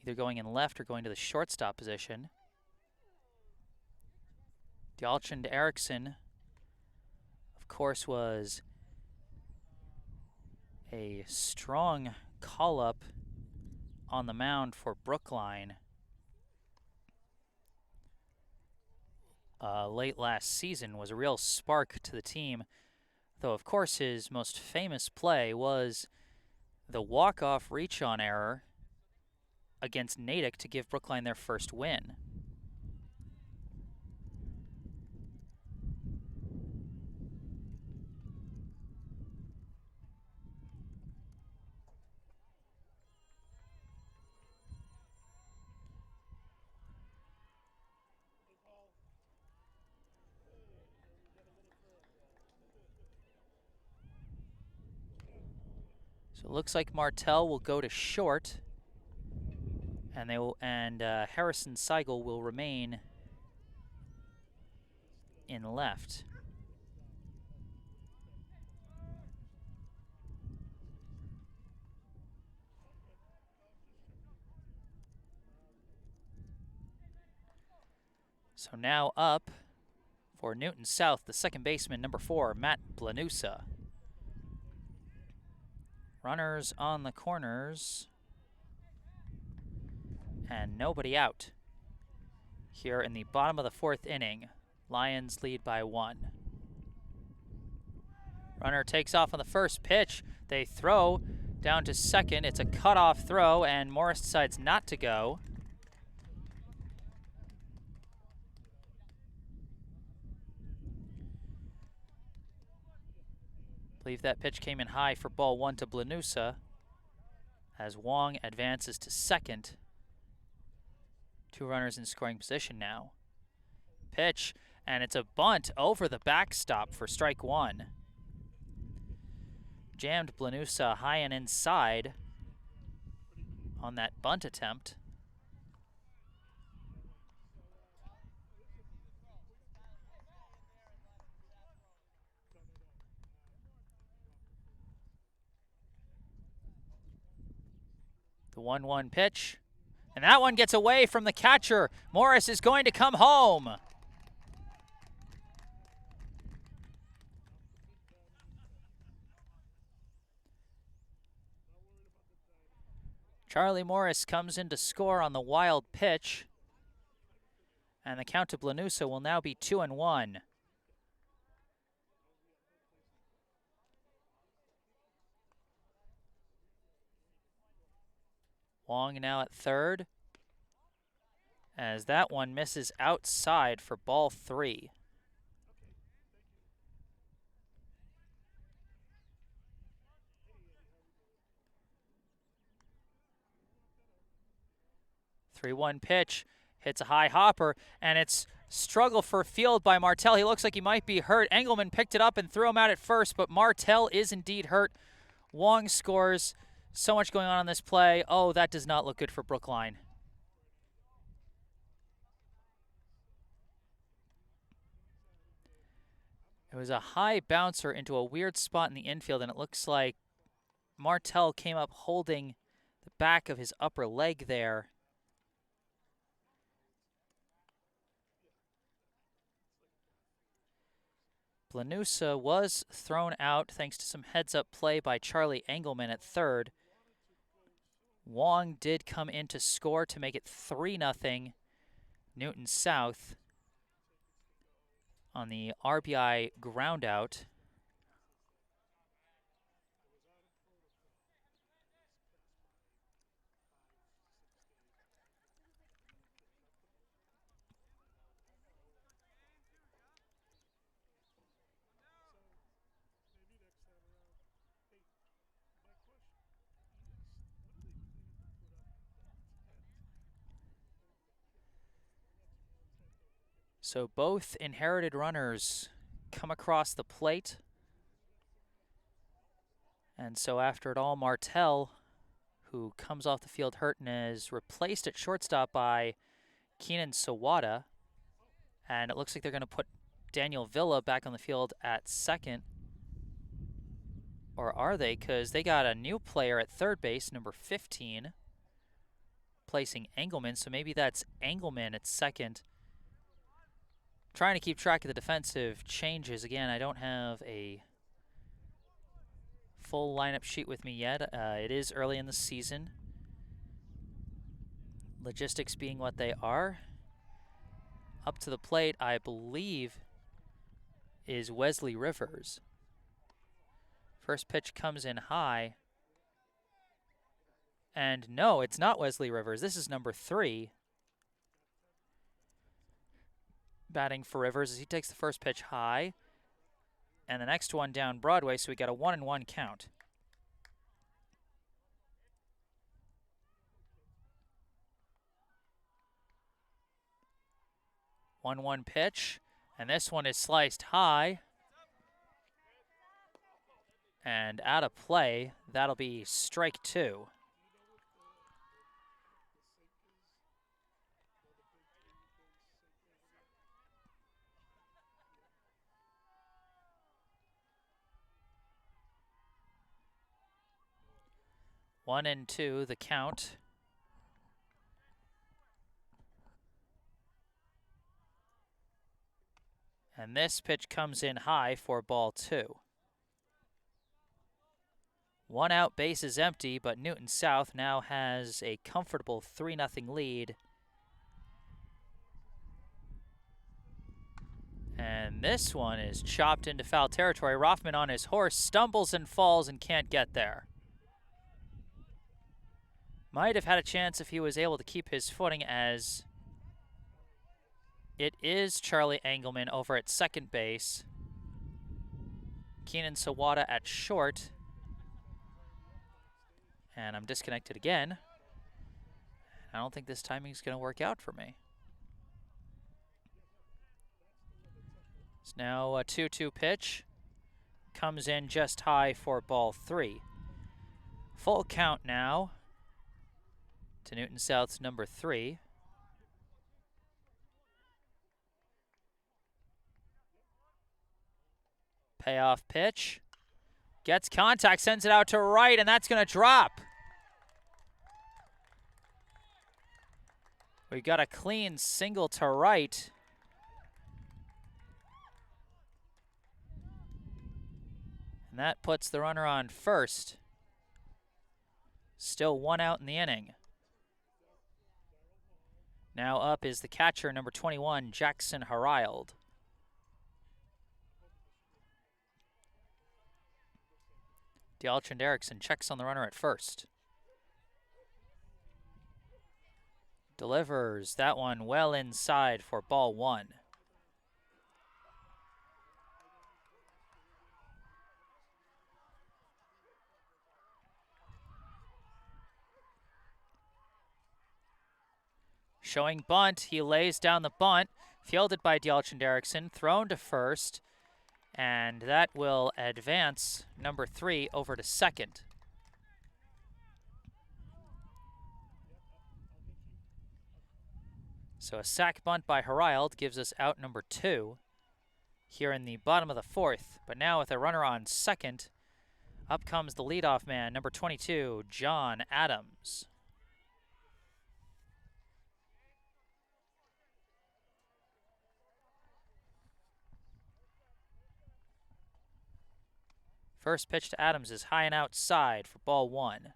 either going in left or going to the shortstop position. Dialchand Erickson, of course, was a strong call-up on the mound for Brookline late last season, was a real spark to the team, though of course his most famous play was the walk-off reach-on error against Natick to give Brookline their first win. So it looks like Martell will go to short, and Harrison Seigel will remain in left. So now up for Newton South, the second baseman, number 4, Matt Blanusa. Runners on the corners, and nobody out. Here in the bottom of the 4th inning, Lions lead by 1. Runner takes off on the first pitch. They throw down to second. It's a cutoff throw, and Morris decides not to go. I believe that pitch came in high for ball 1 to Blanusa as Wong advances to second. 2 runners in scoring position now. Pitch, and it's a bunt over the backstop for strike 1. Jammed Blanusa high and inside on that bunt attempt. The 1-1 pitch, and that one gets away from the catcher. Morris is going to come home. Charlie Morris comes in to score on the wild pitch. And the count to Blanusa will now be 2-1. Wong now at third, as that one misses outside for ball 3. The 3-1 pitch hits a high hopper, and it's struggle for field by Martell. He looks like he might be hurt. Engelmann picked it up and threw him out at first, but Martell is indeed hurt. Wong scores. So much going on in this play. Oh, that does not look good for Brookline. It was a high bouncer into a weird spot in the infield, and it looks like Martell came up holding the back of his upper leg there. Blanusa was thrown out thanks to some heads-up play by Charlie Engelmann at third. Wong did come in to score to make it 3-0 Newton South on the RBI groundout. So both inherited runners come across the plate. And so after it all, Martell, who comes off the field hurt and is replaced at shortstop by Keenan Sawada. And it looks like they're going to put Daniel Villa back on the field at second. Or are they? Because they got a new player at third base, number 15, placing Engelmann. So maybe that's Engelmann at second. Trying to keep track of the defensive changes. Again, I don't have a full lineup sheet with me yet. It is early in the season. Logistics being what they are. Up to the plate, I believe, is Wesley Rivers. First pitch comes in high. And no, it's not Wesley Rivers. This is number 3. Batting for Rivers as he takes the first pitch high. And the next one down Broadway, so we got a 1-1 count. One pitch, and this one is sliced high. And out of play, that'll be strike 2. One and 2, the count. And this pitch comes in high for ball 2. 1 out, base is empty, but Newton South now has a comfortable 3-0 lead. And this one is chopped into foul territory. Rothman on his horse stumbles and falls and can't get there. Might have had a chance if he was able to keep his footing, as it is Charlie Engelmann over at second base. Keenan Sawada at short. And I'm disconnected again. I don't think this timing is going to work out for me. It's now a 2-2 pitch. Comes in just high for ball 3. Full count now to Newton South's number 3. Payoff pitch. Gets contact, sends it out to right, and that's going to drop. We got a clean single to right. And that puts the runner on first. Still 1 out in the inning. Now up is the catcher, number 21, Jackson Herrild. D'Alchand Erickson checks on the runner at first. Delivers that one well inside for ball 1. Showing bunt, he lays down the bunt, fielded by D'Alchand Erickson, thrown to first, and that will advance number 3 over to second. So a sac bunt by Herrild gives us out number 2 here in the bottom of the 4th. But now with a runner on second, up comes the leadoff man, number 22, John Adams. First pitch to Adams is high and outside for ball 1.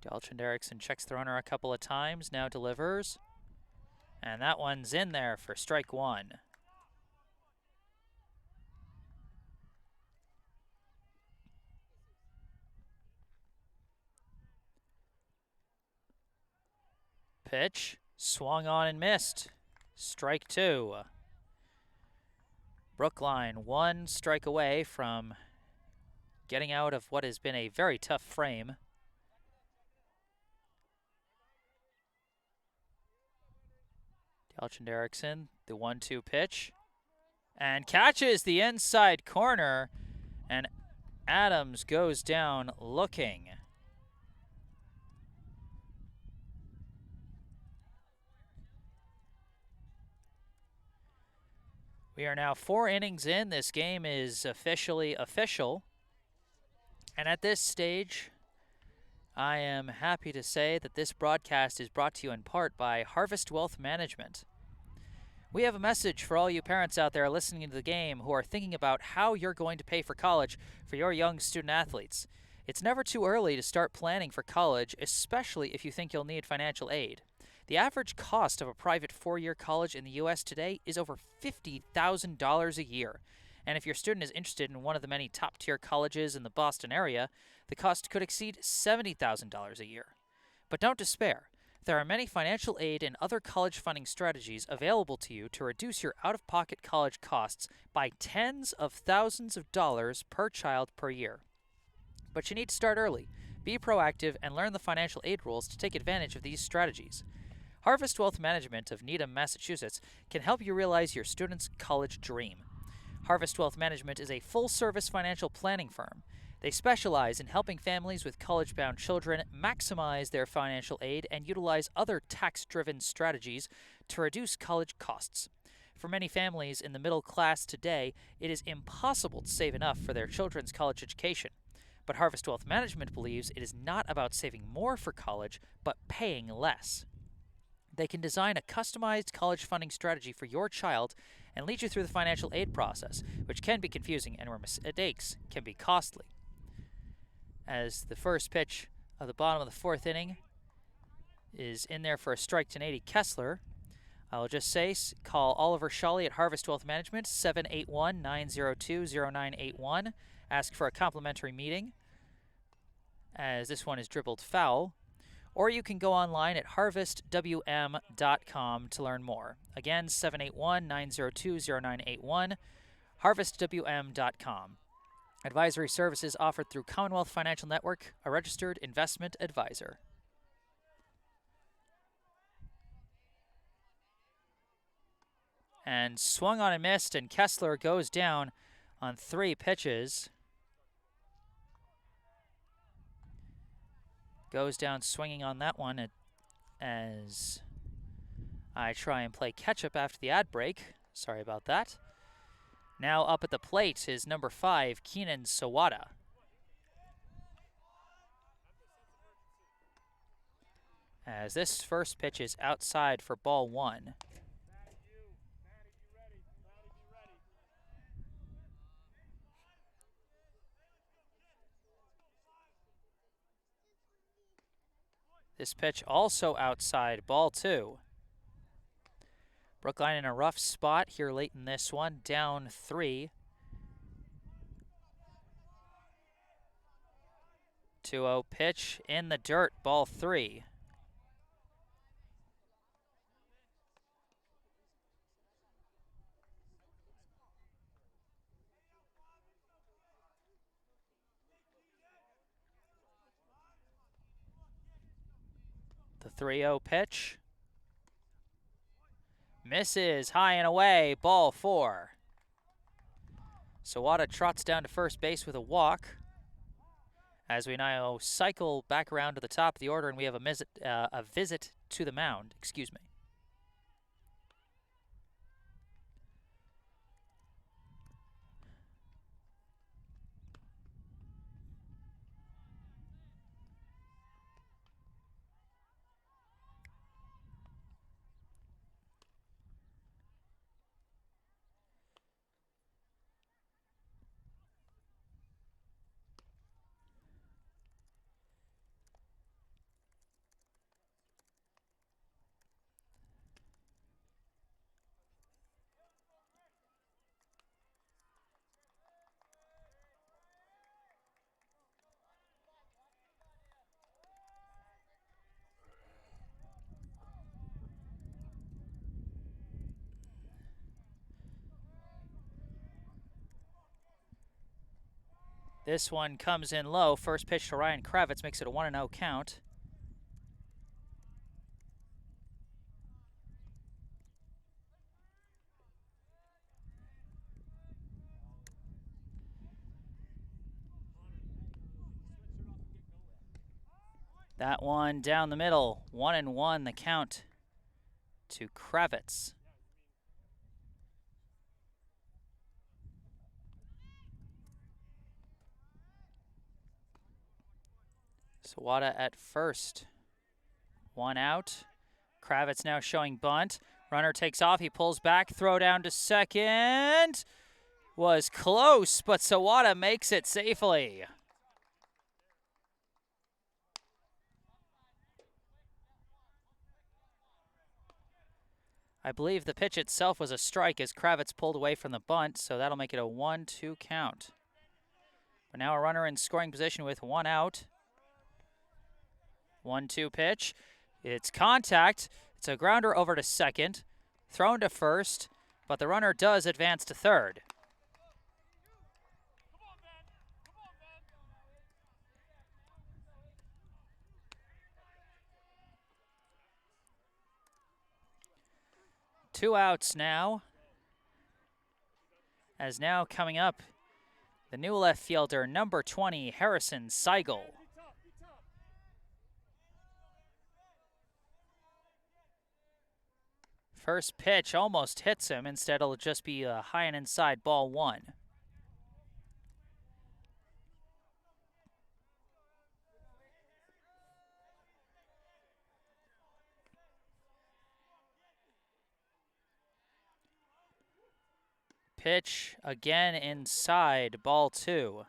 D'Alchand Erickson checks the runner a couple of times, now delivers. And that one's in there for strike 1. Pitch, swung on and missed. Strike 2. Brookline 1 strike away from getting out of what has been a very tough frame. D'Alchand Erickson, the 1-2 pitch, and catches the inside corner, and Adams goes down looking. We are now 4 innings in. This game is officially official. And at this stage, I am happy to say that this broadcast is brought to you in part by Harvest Wealth Management. We have a message for all you parents out there listening to the game who are thinking about how you're going to pay for college for your young student athletes. It's never too early to start planning for college, especially if you think you'll need financial aid. The average cost of a private 4-year college in the U.S. today is over $50,000 a year. And if your student is interested in one of the many top-tier colleges in the Boston area, the cost could exceed $70,000 a year. But don't despair. There are many financial aid and other college funding strategies available to you to reduce your out-of-pocket college costs by tens of thousands of dollars per child per year. But you need to start early. Be proactive and learn the financial aid rules to take advantage of these strategies. Harvest Wealth Management of Needham, Massachusetts can help you realize your student's college dream. Harvest Wealth Management is a full-service financial planning firm. They specialize in helping families with college-bound children maximize their financial aid and utilize other tax-driven strategies to reduce college costs. For many families in the middle class today, it is impossible to save enough for their children's college education. But Harvest Wealth Management believes it is not about saving more for college, but paying less. They can design a customized college funding strategy for your child and lead you through the financial aid process, which can be confusing and where mistakes can be costly. As the first pitch of the bottom of the 4th inning is in there for a strike to Nady Kessler, I'll just say, call Oliver Shawley at Harvest Wealth Management, 781-902-0981. Ask for a complimentary meeting, as this one is dribbled foul. Or you can go online at harvestwm.com to learn more. Again, 781-902-0981, harvestwm.com. Advisory services offered through Commonwealth Financial Network, a registered investment advisor. And swung on and missed, and Kessler goes down on 3 pitches. Goes down swinging on that one as I try and play catch-up after the ad break. Sorry about that. Now up at the plate is number 5, Keenan Sawada. As this first pitch is outside for ball 1. This pitch also outside, ball 2. Brookline in a rough spot here late in this one, down 3. 2-0 pitch in the dirt, ball 3. The 3-0 pitch. Misses, high and away, ball 4. Sawada trots down to first base with a walk. As we now cycle back around to the top of the order, and we have a visit to the mound. Excuse me. This one comes in low. First pitch to Ryan Kravitz makes it a 1-0 count. That one down the middle, 1-1 the count to Kravitz. Sawada at first. 1 out. Kravitz now showing bunt. Runner takes off. He pulls back. Throw down to second. Was close, but Sawada makes it safely. I believe the pitch itself was a strike as Kravitz pulled away from the bunt, so that'll make it a 1-2 count. But now a runner in scoring position with 1 out. 1-2 pitch. It's contact. It's a grounder over to second. Thrown to first, but the runner does advance to third. Two outs now. As now coming up, the new left fielder, number 20, Harrison Seigel. First pitch almost hits him. Instead, it'll just be a high and inside, ball 1. Pitch again inside, ball 2.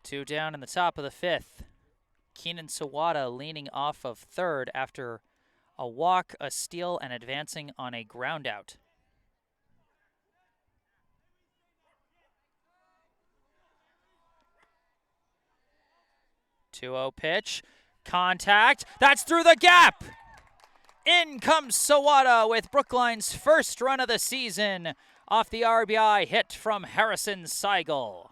2 down in the top of the 5th. Keenan Sawada leaning off of third after a walk, a steal, and advancing on a ground out. (2-0 pitch, contact, that's through the gap! In comes Sawada with Brookline's first run of the season off the RBI hit from Harrison Seigel.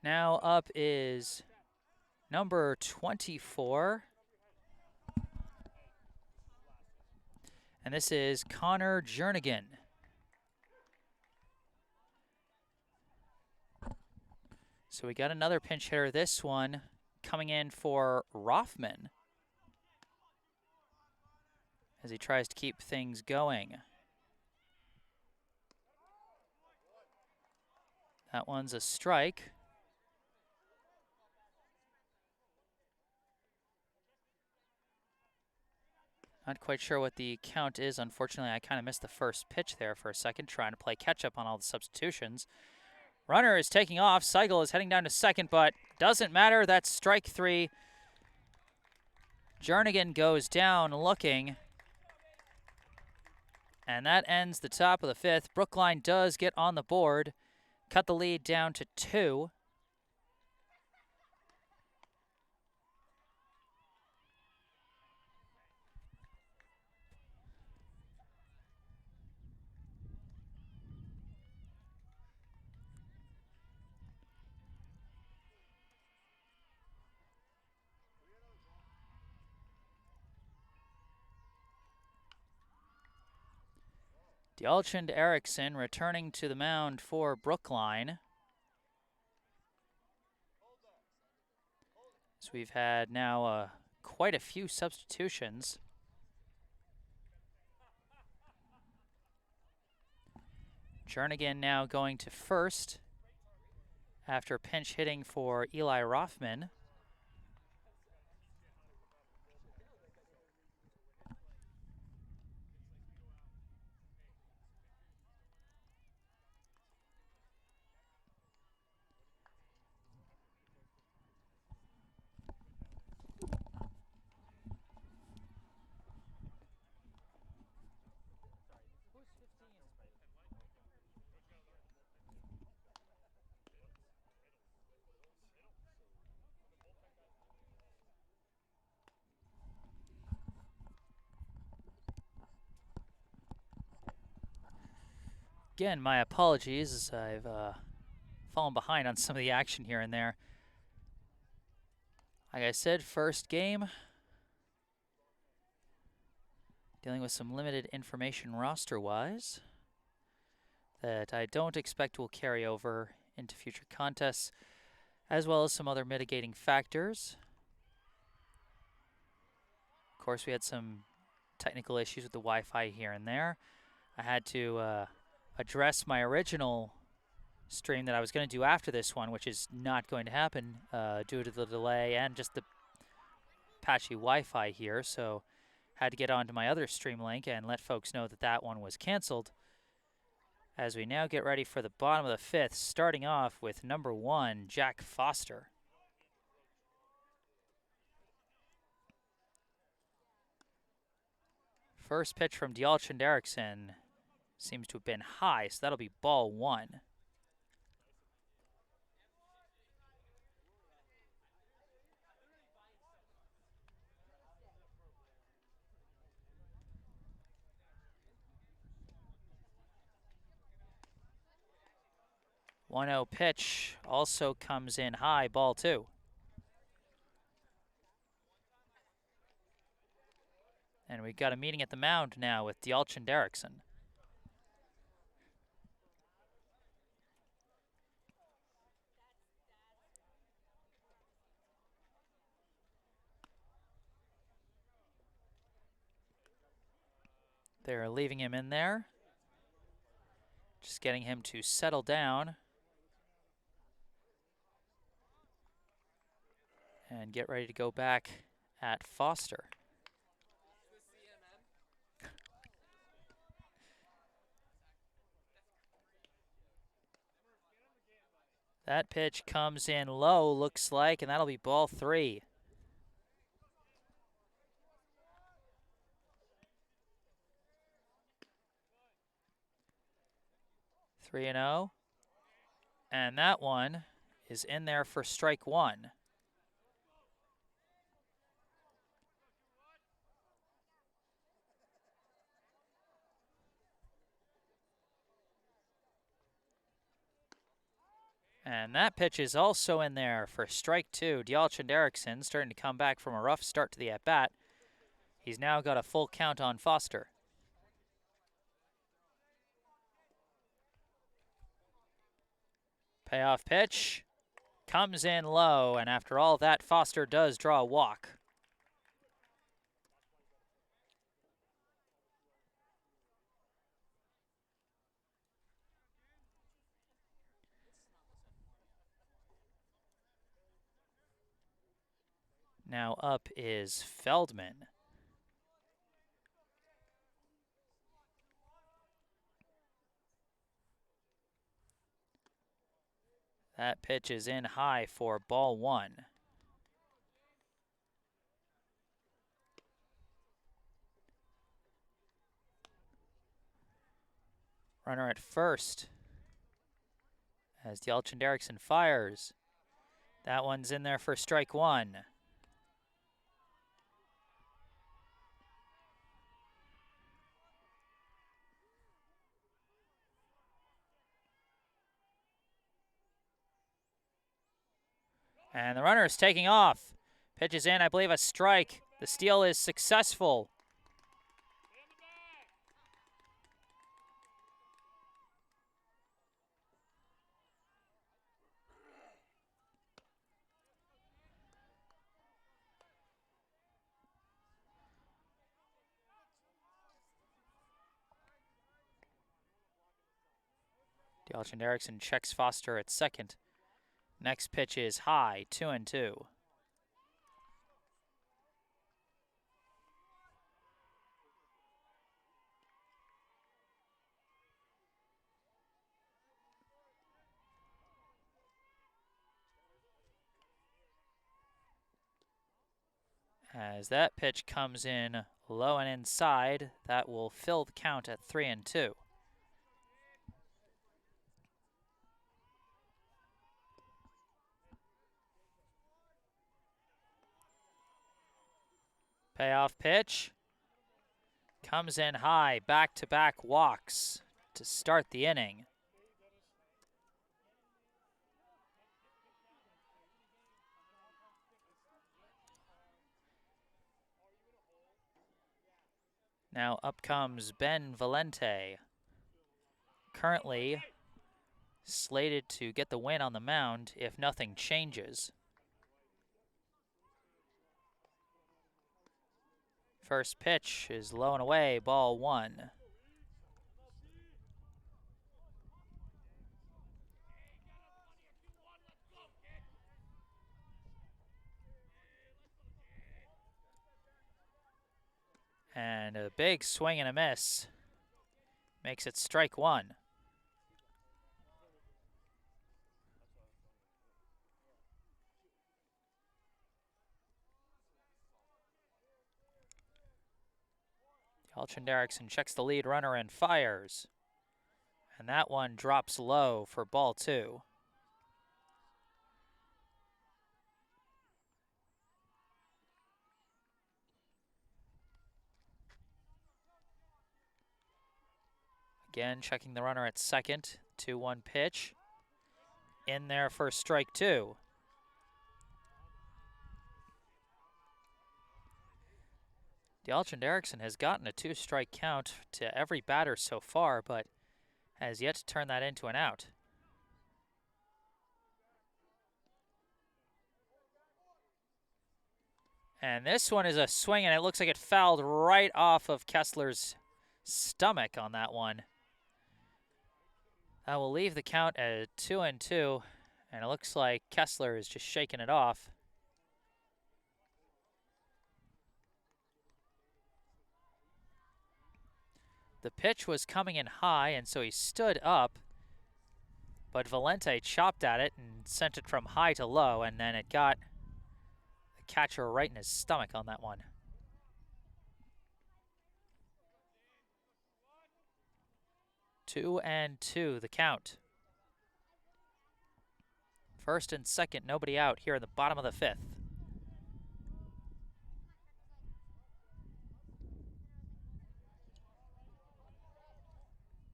Now up is number 24. And this is Connor Jernigan. So we got another pinch hitter, this one coming in for Rothman as he tries to keep things going. That one's a strike. Not quite sure what the count is. Unfortunately, I kind of missed the first pitch there for a second, trying to play catch-up on all the substitutions. Runner is taking off. Seigel is heading down to second, but doesn't matter. That's strike 3. Jernigan goes down looking. And that ends the top of the 5th. Brookline does get on the board. Cut the lead down to 2. Dialchand Erickson returning to the mound for Brookline. So we've had now quite a few substitutions. Jernigan now going to first after pinch hitting for Eli Rothman. Again, my apologies as I've fallen behind on some of the action here and there. Like I said, first game. Dealing with some limited information roster-wise that I don't expect will carry over into future contests, as well as some other mitigating factors. Of course, we had some technical issues with the Wi-Fi here and there. I had to address my original stream that I was going to do after this one, which is not going to happen due to the delay and just the patchy Wi-Fi here. So had to get onto my other stream link and let folks know that that one was canceled. As we now get ready for the bottom of the 5th, starting off with number 1, Jack Foster. First pitch from Dialchand Erickson seems to have been high, so that'll be ball 1. One-0 pitch also comes in high, ball 2. And we've got a meeting at the mound now with Dialchand Erickson. They're leaving him in there. Just getting him to settle down and get ready to go back at Foster. That pitch comes in low, looks like, and that'll be ball 3. Three and 0. And that one is in there for strike 1. And that pitch is also in there for strike 2. Dialchand Erickson starting to come back from a rough start to the at-bat. He's now got a full count on Foster. Payoff pitch comes in low, and after all that, Foster does draw a walk. Now up is Feldman. That pitch is in high for ball 1. Runner at first as Dialchin Derrickson fires. That one's in there for strike 1. And the runner is taking off. Pitch is in, I believe, a strike. The steal is successful. Dialchin Derrickson checks Foster at second. Next pitch is high, 2-2. As that pitch comes in low and inside, that will fill the count at 3-2. Payoff pitch. Comes in high, back-to-back walks to start the inning. Now up comes Ben Valente, currently slated to get the win on the mound if nothing changes. First pitch is low and away, ball 1. And a big swing and a miss makes it strike 1. Dialchin Derrickson checks the lead runner and fires. And that one drops low for ball 2. Again, checking the runner at second. 2-1 pitch. In there for strike 2. Dialchin Derrickson has gotten a 2-strike count to every batter so far, but has yet to turn that into an out. And this one is a swing, and it looks like it fouled right off of Kessler's stomach on that one. That will leave the count at 2-2, and it looks like Kessler is just shaking it off. The pitch was coming in high, and so he stood up, but Valente chopped at it and sent it from high to low, and then it got the catcher right in his stomach on that one. 2-2, the count. First and second, nobody out here in the bottom of the 5th.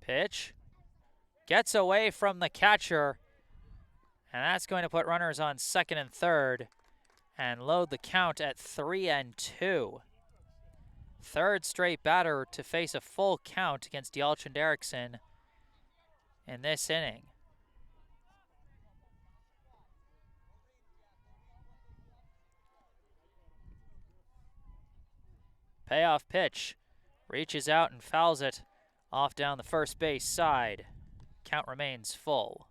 Pitch. Gets away from the catcher. And that's going to put runners on second and third and load the count at 3-2. Third straight batter to face a full count against Dialchin Derrickson in this inning. Payoff pitch. Reaches out and fouls it off down the first base side. Count remains full.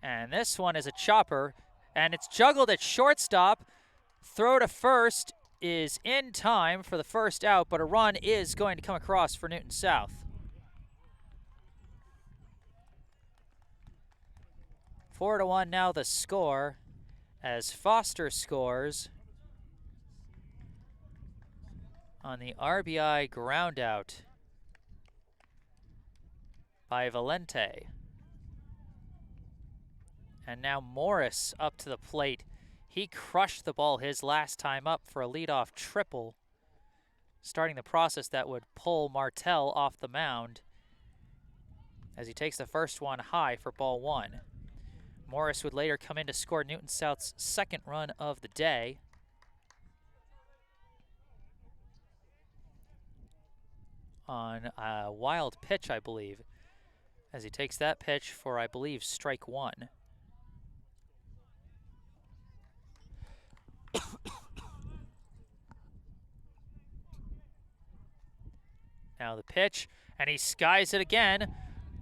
And this one is a chopper, And it's juggled at shortstop. Throw to first is in time for the first out, but a run is going to come across for Newton South. 4-1 now the score as Foster scores on the RBI groundout by Valente. And now Morris up to the plate. He crushed the ball his last time up for a leadoff triple, starting the process that would pull Martell off the mound as he takes the first one high for ball 1. Morris would later come in to score Newton South's second run of the day. On a wild pitch, I believe, as he takes that pitch for, I believe, strike 1. Now the pitch, and he skies it again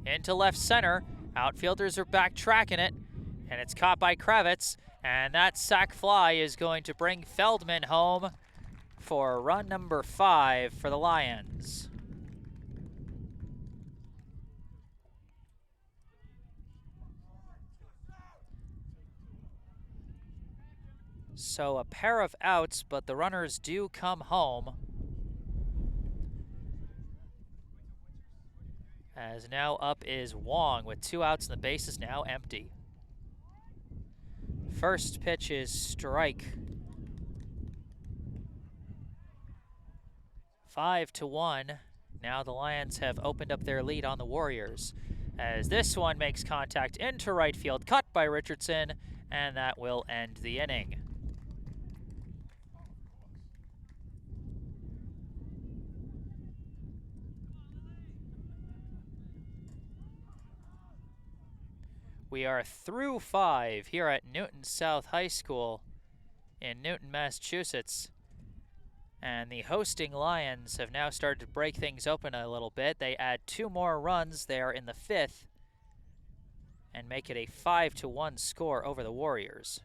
into left center. Outfielders are backtracking it, and it's caught by Kravitz, and that sac fly is going to bring Feldman home for run number 5 for the Lions. So a pair of outs, but the runners do come home. As now up is Wong with 2 outs and the base is now empty. First pitch is strike. 5-1. Now the Lions have opened up their lead on the Warriors, as this one makes contact into right field, cut by Richardson, and that will end the inning. We are through 5 here at Newton South High School in Newton, Massachusetts. And the hosting Lions have now started to break things open a little bit. They add 2 more runs there in the 5th and make it a 5-1 score over the Warriors.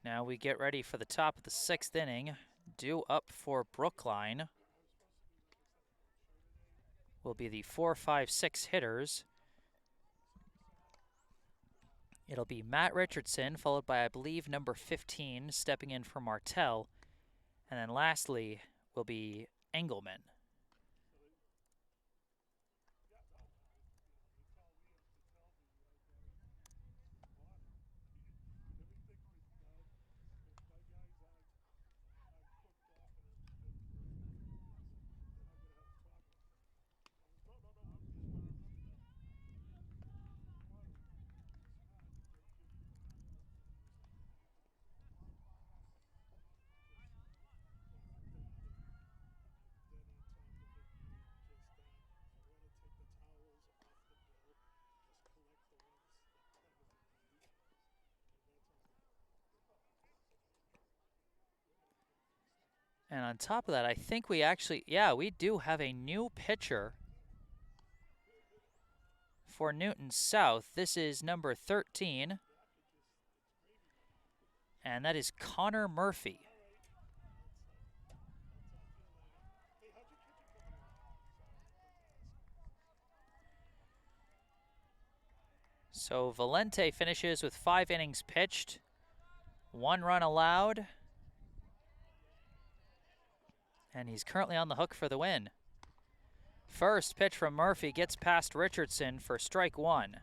Now we get ready for the top of the 6th inning. Due up for Brookline will be the 4, 5, 6 hitters. It'll be Matt Richardson, followed by, I believe, number 15, stepping in for Martell. And then lastly will be Engelmann. And on top of that, I think we actually, we do have a new pitcher for Newton South. This is number 13, and that is Connor Murphy. So Valente finishes with 5 innings pitched, 1 run allowed. And he's currently on the hook for the win. First pitch from Murphy gets past Richardson for strike 1.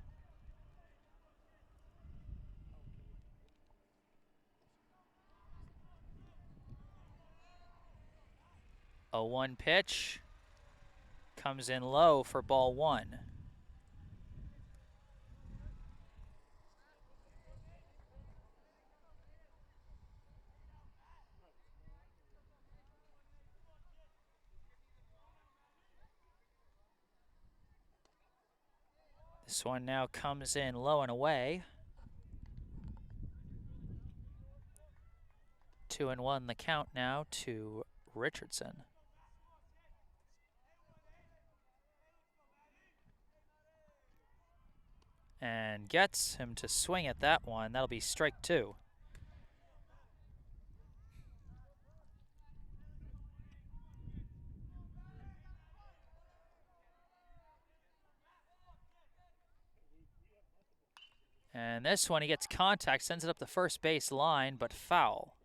0-1 pitch. Comes in low for ball 1. This one now comes in low and away. 2-1 the count now to Richardson. And gets him to swing at that one. That'll be strike 2. And this one, he gets contact, sends it up the first base line, but foul.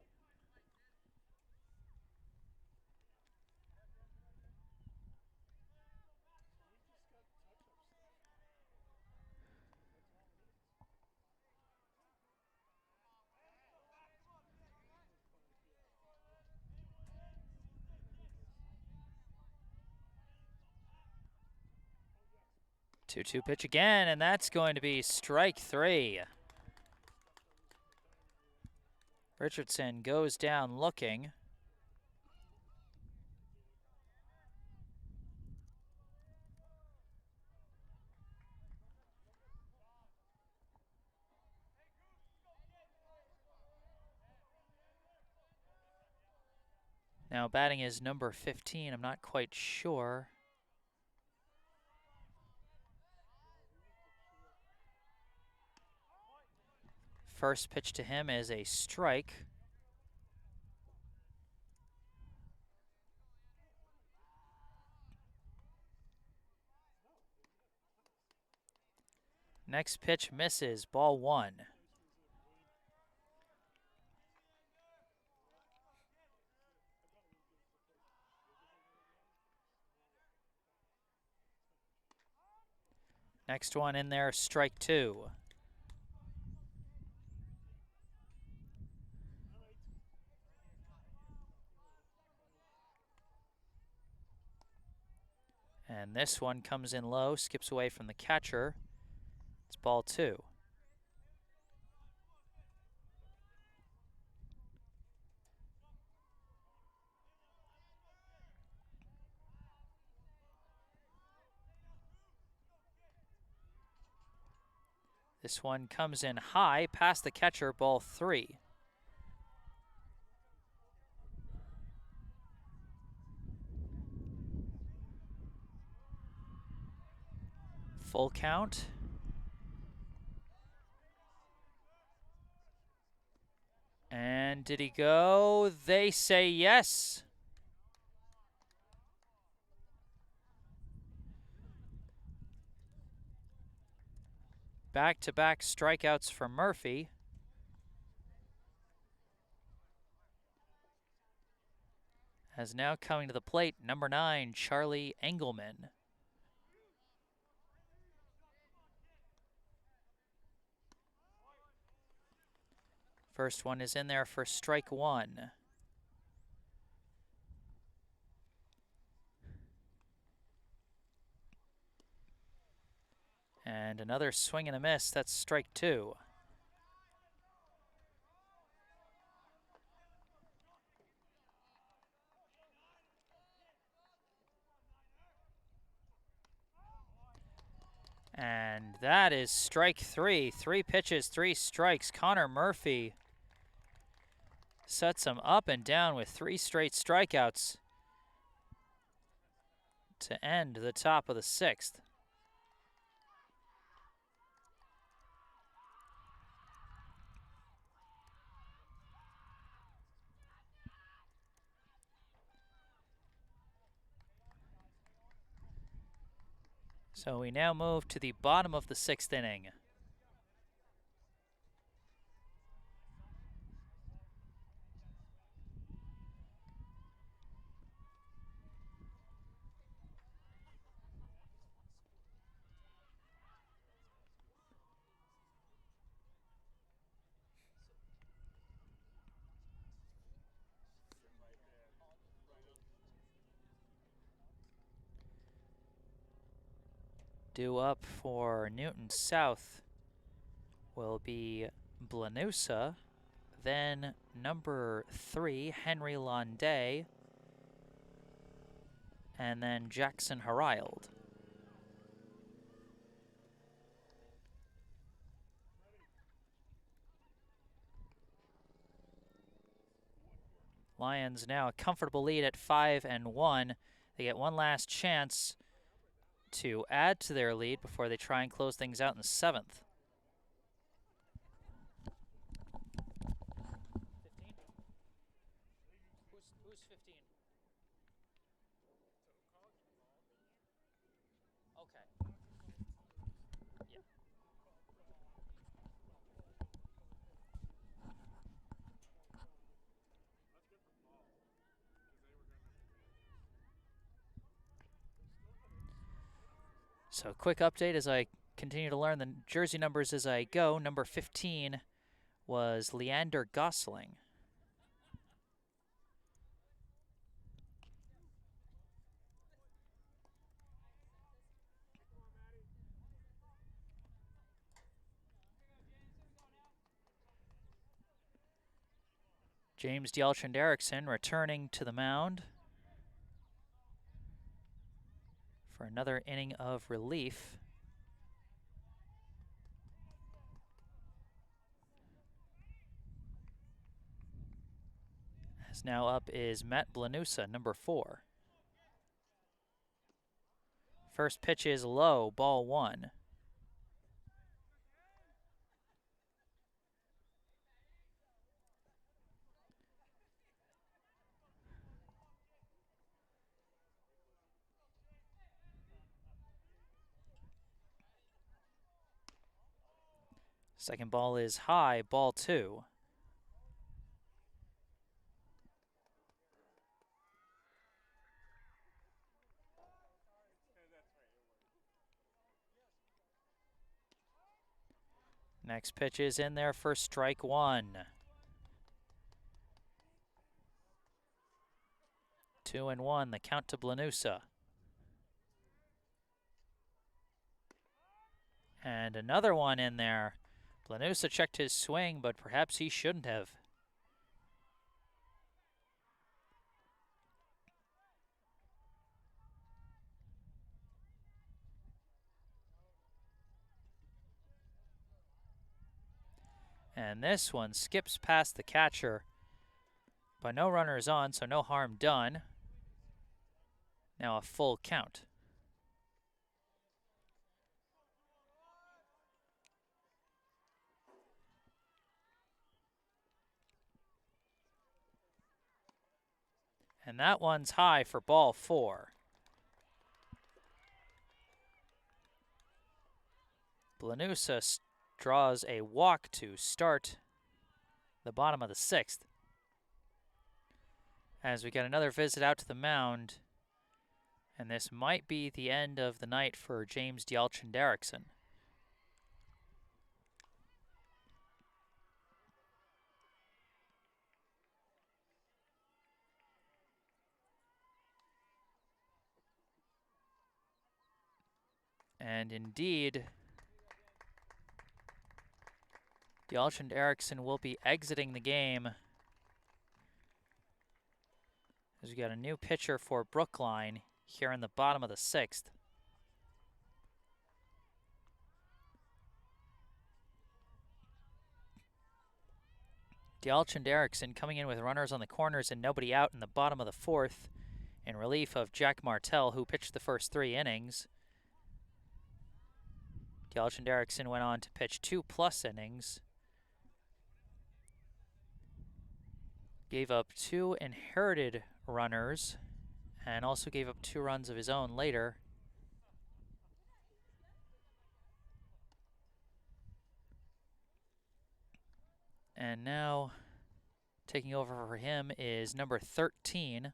Two-two pitch again, and that's going to be strike 3. Richardson goes down looking. Now batting is number 15. I'm not quite sure. First pitch to him is a strike. Next pitch misses, ball 1. Next one in there, strike 2. And this one comes in low, skips away from the catcher. It's ball 2. This one comes in high, past the catcher, ball 3. Full count. And did he go? They say yes. Back-to-back strikeouts for Murphy. As now coming to the plate, number 9, Charlie Engelmann. First one is in there for strike 1. And another swing and a miss, that's strike 2. And that is strike 3. 3 pitches, 3 strikes. Connor Murphy sets him up and down with 3 straight strikeouts to end the top of the 6th. So we now move to the bottom of the 6th inning. Due up for Newton South will be Blanusa, then number 3, Henry Londay, and then Jackson Herrild. Lions now a comfortable lead at 5-1. They get one last chance to add to their lead before they try and close things out in the 7th. 15? Who's 15? Okay. Yeah. So quick update as I continue to learn the jersey numbers as I go. Number 15 was Leander Gosling. James Dialchand-Erickson returning to the mound for another inning of relief. As now up is Matt Blanusa, number 4. First pitch is low, ball 1. Second ball is high, ball 2. Next pitch is in there for strike 1. 2-1, the count to Blanusa. And another one in there. Blanusa checked his swing, but perhaps he shouldn't have. And this one skips past the catcher. But no runners on, so no harm done. Now a full count. And that one's high for ball 4. Blanusa draws a walk to start the bottom of the 6th. As we get another visit out to the mound, and this might be the end of the night for James Dialchand-Erickson. And indeed, Dialchand-Erickson will be exiting the game as we got a new pitcher for Brookline here in the bottom of the 6th. Dialchand-Erickson coming in with runners on the corners and nobody out in the bottom of the 4th in relief of Jack Martell, who pitched the first 3 innings. Dialchand-Erickson went on to pitch 2+ innings. Gave up 2 inherited runners and also gave up 2 runs of his own later. And now taking over for him is number 13.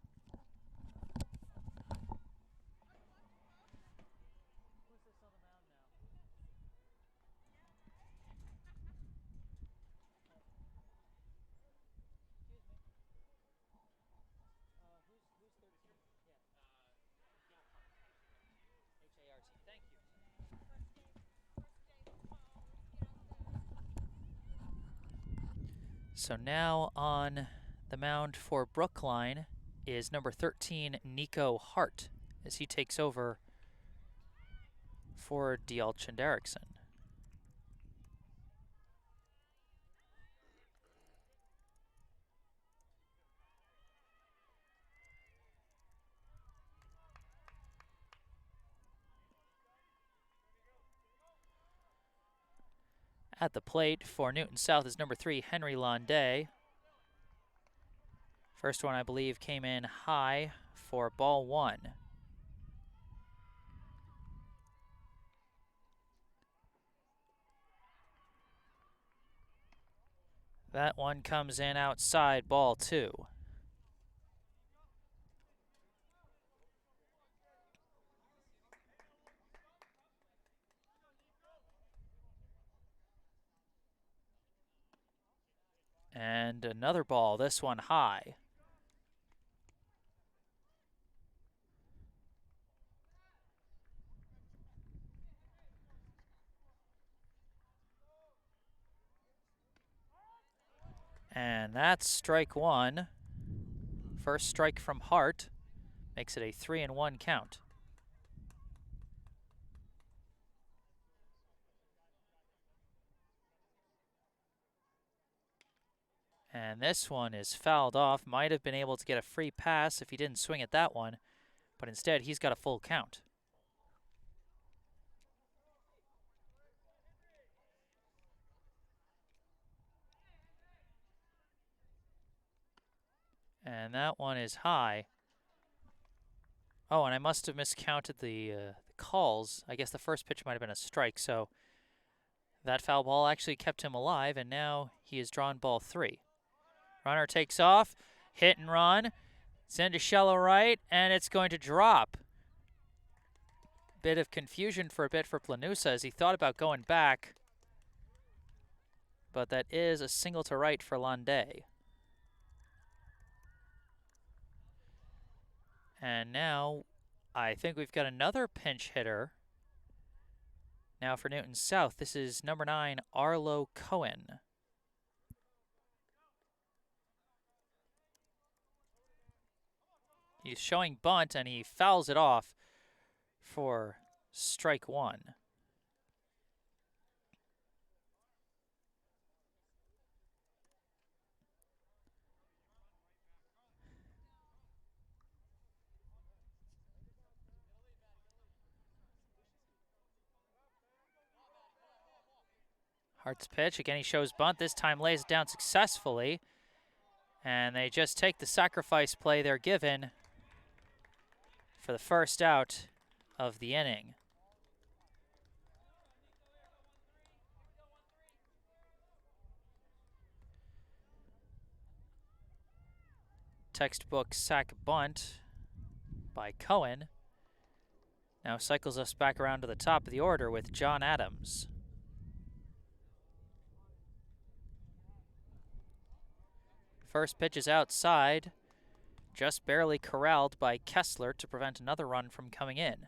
Thank you. So now on the mound for Brookline is number 13, Nico Hart, as he takes over for Dialchin Derrickson. At the plate for Newton South is number 3, Henry Londay. First one, I believe, came in high for ball 1. That one comes in outside, ball 2. And another ball, this one high. And that's strike 1. First strike from Hart makes it a 3-1 count. And this one is fouled off. Might have been able to get a free pass if he didn't swing at that one, but instead he's got a full count. And that one is high. Oh, and I must have miscounted the calls. I guess the first pitch might have been a strike, so that foul ball actually kept him alive, and now he has drawn ball 3. Runner takes off, hit and run. It's into shallow right, and it's going to drop. Bit of confusion for a bit for Planusa as he thought about going back, but that is a single to right for Londay. And now I think we've got another pinch hitter. Now for Newton South, this is number 9, Arlo Cohen. He's showing bunt, and he fouls it off for strike 1. Hart's pitch, again he shows bunt, this time lays it down successfully. And they just take the sacrifice play they're given for the first out of the inning. Textbook sac bunt by Cohen. Now cycles us back around to the top of the order with John Adams. First pitch is outside, just barely corralled by Kessler to prevent another run from coming in.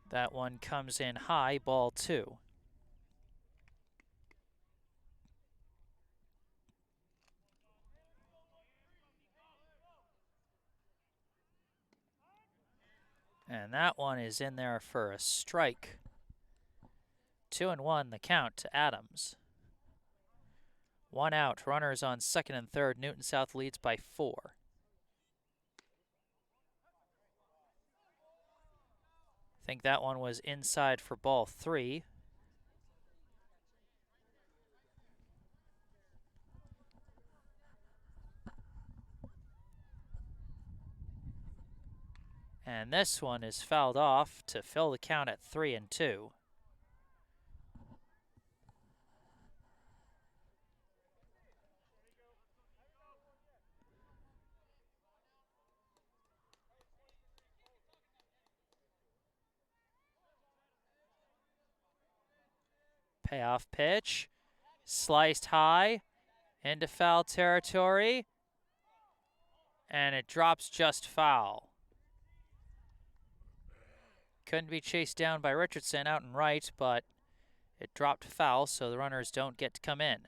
That one comes in high, ball 2. And that one is in there for a strike. 2-1 the count to Adams. 1 out, runners on second and third. Newton South leads by 4. I think that one was inside for ball 3. And this one is fouled off to fill the count at 3-2. Payoff pitch, sliced high, into foul territory, and it drops just foul. couldn't be chased down by Richardson out and right, but it dropped foul, so the runners don't get to come in.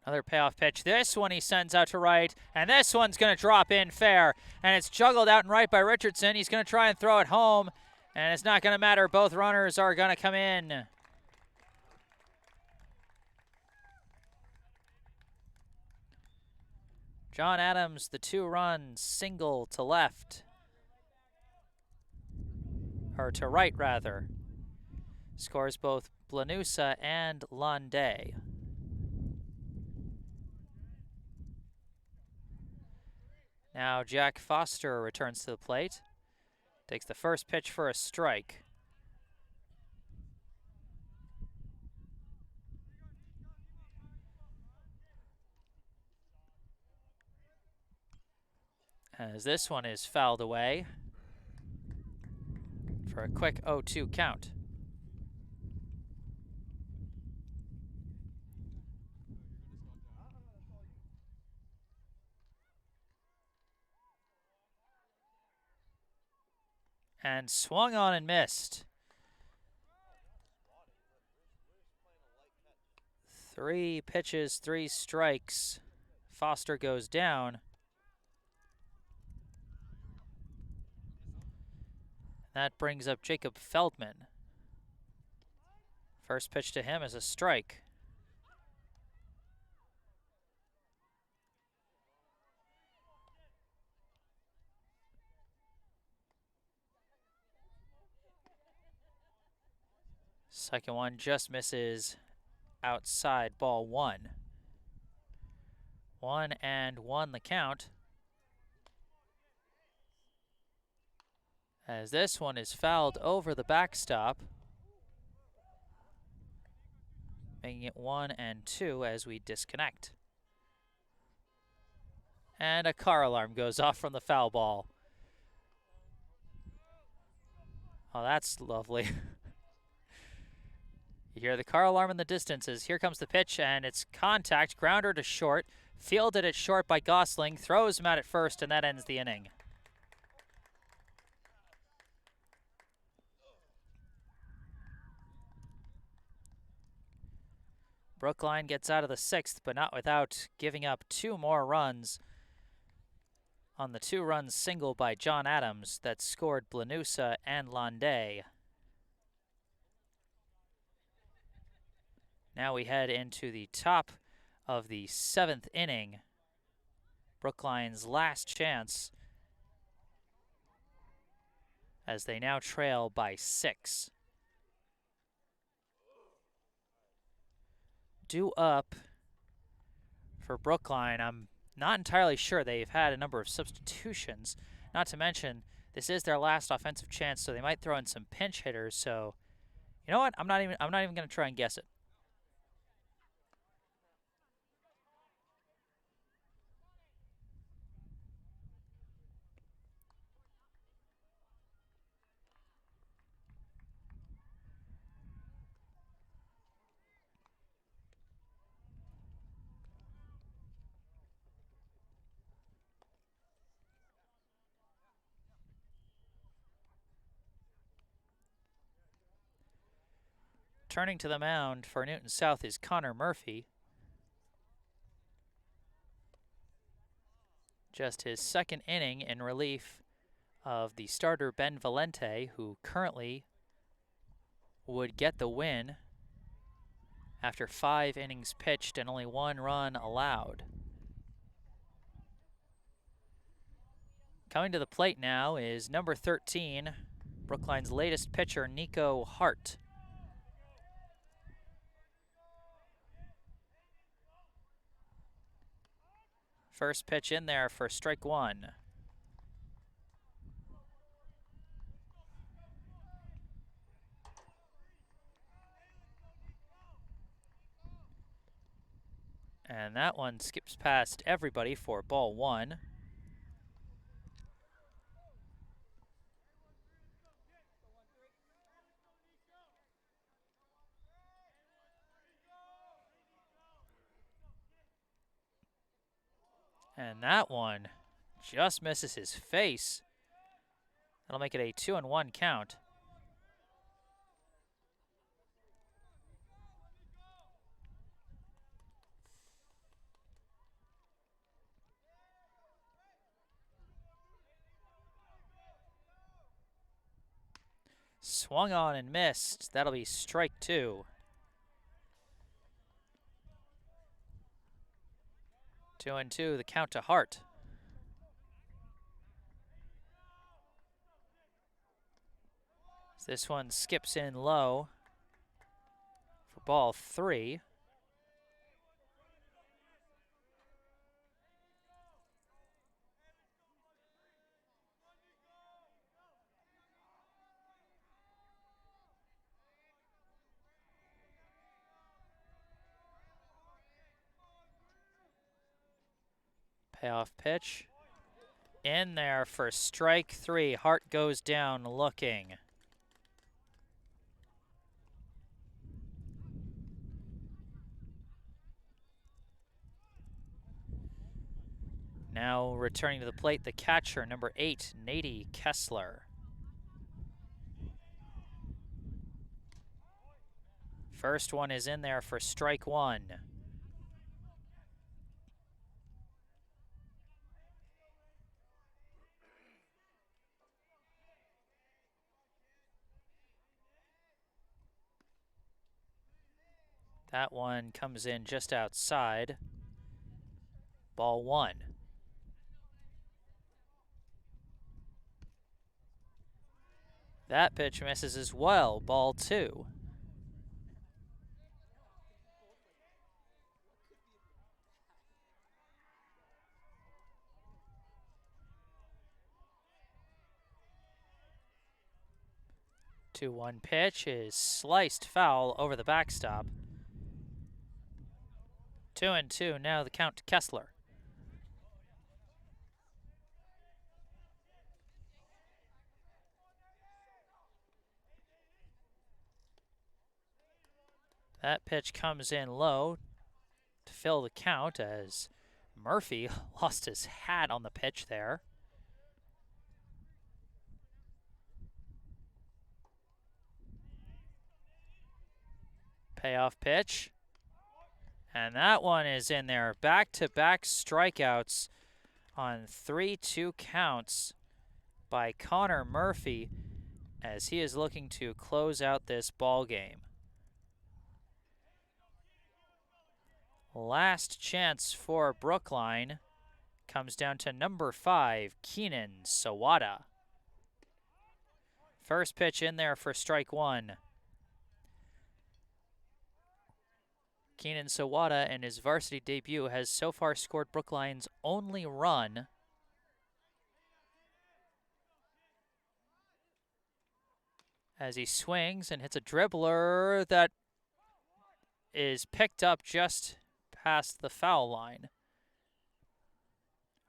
Another payoff pitch. This one he sends out to right, and this one's going to drop in fair, and it's juggled out and right by Richardson. He's going to try and throw it home, and it's not going to matter. Both runners are going to come in. John Adams, the 2-run single to left, or to right rather, scores both Blanusa and Londay. Now Jack Foster returns to the plate, takes the first pitch for a strike. As this one is fouled away for a quick 0-2 count. And swung on and missed. 3 pitches, 3 strikes. Foster goes down. That brings up Jacob Feldman. First pitch to him is a strike. Second one just misses outside, ball 1. 1-1 the count. As this one is fouled over the backstop, making it 1-2 as we disconnect. And a car alarm goes off from the foul ball. Oh, that's lovely. You hear the car alarm in the distances. Here comes the pitch, and it's contact, grounder to short. Fielded at short by Gosling, throws him out at first, and that ends the inning. Brookline gets out of the 6th, but not without giving up 2 more runs on the 2-run single by John Adams that scored Blanusa and Londay. Now we head into the top of the 7th inning. Brookline's last chance as they now trail by 6. Due up for Brookline. I'm not entirely sure. They've had a number of substitutions. Not to mention, this is their last offensive chance, so they might throw in some pinch hitters. So, you know what? I'm not even going to try and guess it. Turning to the mound for Newton South is Connor Murphy. Just his 2nd inning in relief of the starter Ben Valente, who currently would get the win after 5 innings pitched and only 1 run allowed. Coming to the plate now is number 13, Brookline's latest pitcher, Nico Hart. First pitch in there for strike 1. And that one skips past everybody for ball 1. And that one just misses his face. That'll make it a 2-1 count. Swung on and missed. That'll be strike 2. 2-2, the count to Hart. This one skips in low for ball 3. Payoff pitch. In there for strike 3. Hart goes down looking. Now returning to the plate, the catcher, number 8, Nady Kessler. First one is in there for strike 1. That one comes in just outside. Ball 1. That pitch misses as well. Ball 2. The 2-1 pitch is sliced foul over the backstop. 2-2, now the count to Kessler. That pitch comes in low to fill the count as Murphy lost his hat on the pitch there. Payoff pitch. And that one is in there. Back-to-back strikeouts on 3-2 counts by Connor Murphy as he is looking to close out this ball game. Last chance for Brookline comes down to number 5, Keenan Sawada. First pitch in there for strike 1. Keenan Sawada in his varsity debut has so far scored Brookline's only run. As he swings and hits a dribbler that is picked up just past the foul line.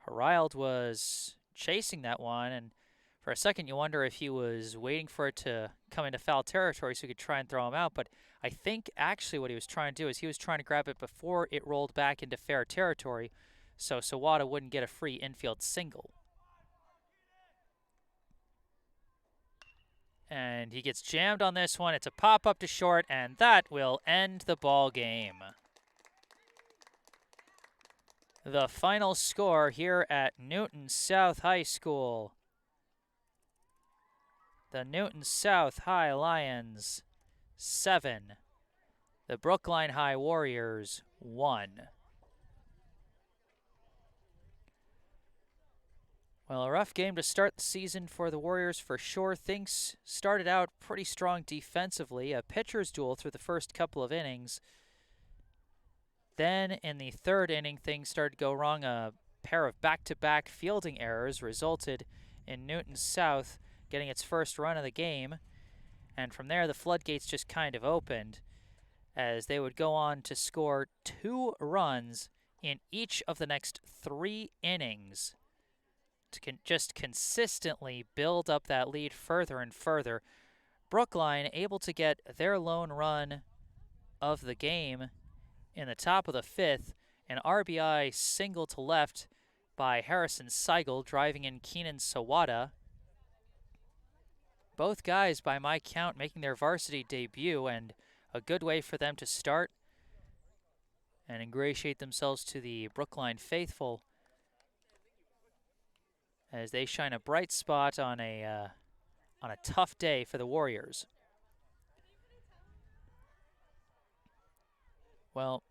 Herrild was chasing that one, and for a second you wonder if he was waiting for it to come into foul territory so he could try and throw him out, but I think actually what he was trying to do is he was trying to grab it before it rolled back into fair territory so Sawada wouldn't get a free infield single. And he gets jammed on this one. It's a pop-up to short, and that will end the ball game. The final score here at Newton South High School. The Newton South High Lions 7. The Brookline High Warriors 1. Well, a rough game to start the season for the Warriors for sure. Things started out pretty strong defensively. A pitcher's duel through the first couple of innings. Then in the third inning, things started to go wrong. A pair of back-to-back fielding errors resulted in Newton South getting its first run of the game. And from there, the floodgates just kind of opened as they would go on to score 2 runs in each of the next 3 innings to just consistently build up that lead further and further. Brookline able to get their lone run of the game in the top of the 5th, an RBI single to left by Harrison Seigel, driving in Keenan Sawada. Both guys, by my count, making their varsity debut, and a good way for them to start and ingratiate themselves to the Brookline faithful as they shine a bright spot on a tough day for the Warriors. Well,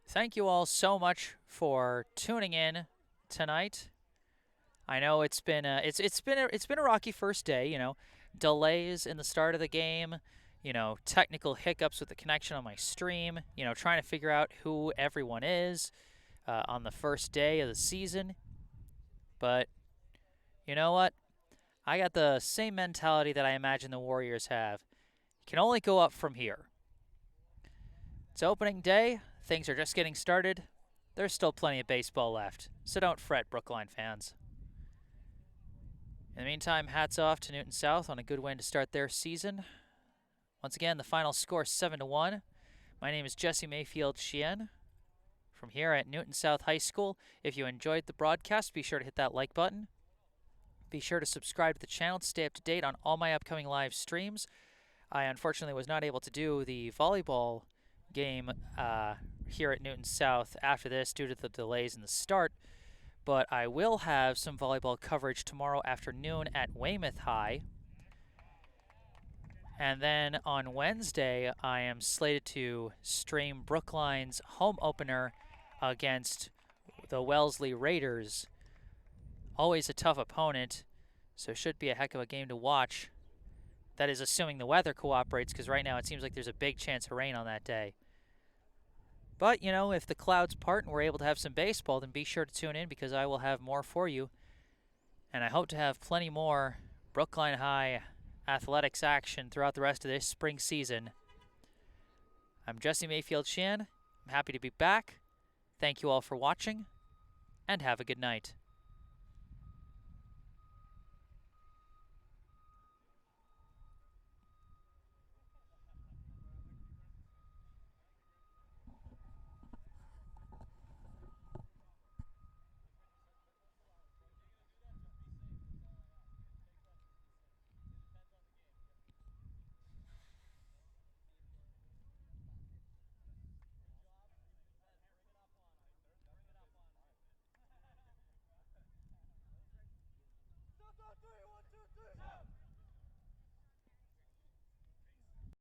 thank you all so much for tuning in tonight. I know it's been a rocky first day. You know, delays in the start of the game. You know, technical hiccups with the connection on my stream. You know, trying to figure out who everyone is on the first day of the season. But you know what? I got the same mentality that I imagine the Warriors have. You can only go up from here. It's opening day. Things are just getting started. There's still plenty of baseball left, so don't fret, Brookline fans. In the meantime, hats off to Newton South on a good win to start their season. Once again, the final score 7-1. My name is Jesse Mayfield-Sheehan from here at Newton South High School. If you enjoyed the broadcast, be sure to hit that like button. Be sure to subscribe to the channel to stay up to date on all my upcoming live streams. I unfortunately was not able to do the volleyball game here at Newton South after this due to the delays in the start, but I will have some volleyball coverage tomorrow afternoon at Weymouth High. And then on Wednesday, I am slated to stream Brookline's home opener against the Wesley Raiders. Always a tough opponent, so should be a heck of a game to watch. That is assuming the weather cooperates, because right now it seems like there's a big chance of rain on that day. But, you know, if the clouds part and we're able to have some baseball, then be sure to tune in, because I will have more for you. And I hope to have plenty more Brookline High athletics action throughout the rest of this spring season. I'm Jesse Mayfield-Sheehan. I'm happy to be back. Thank you all for watching, and have a good night.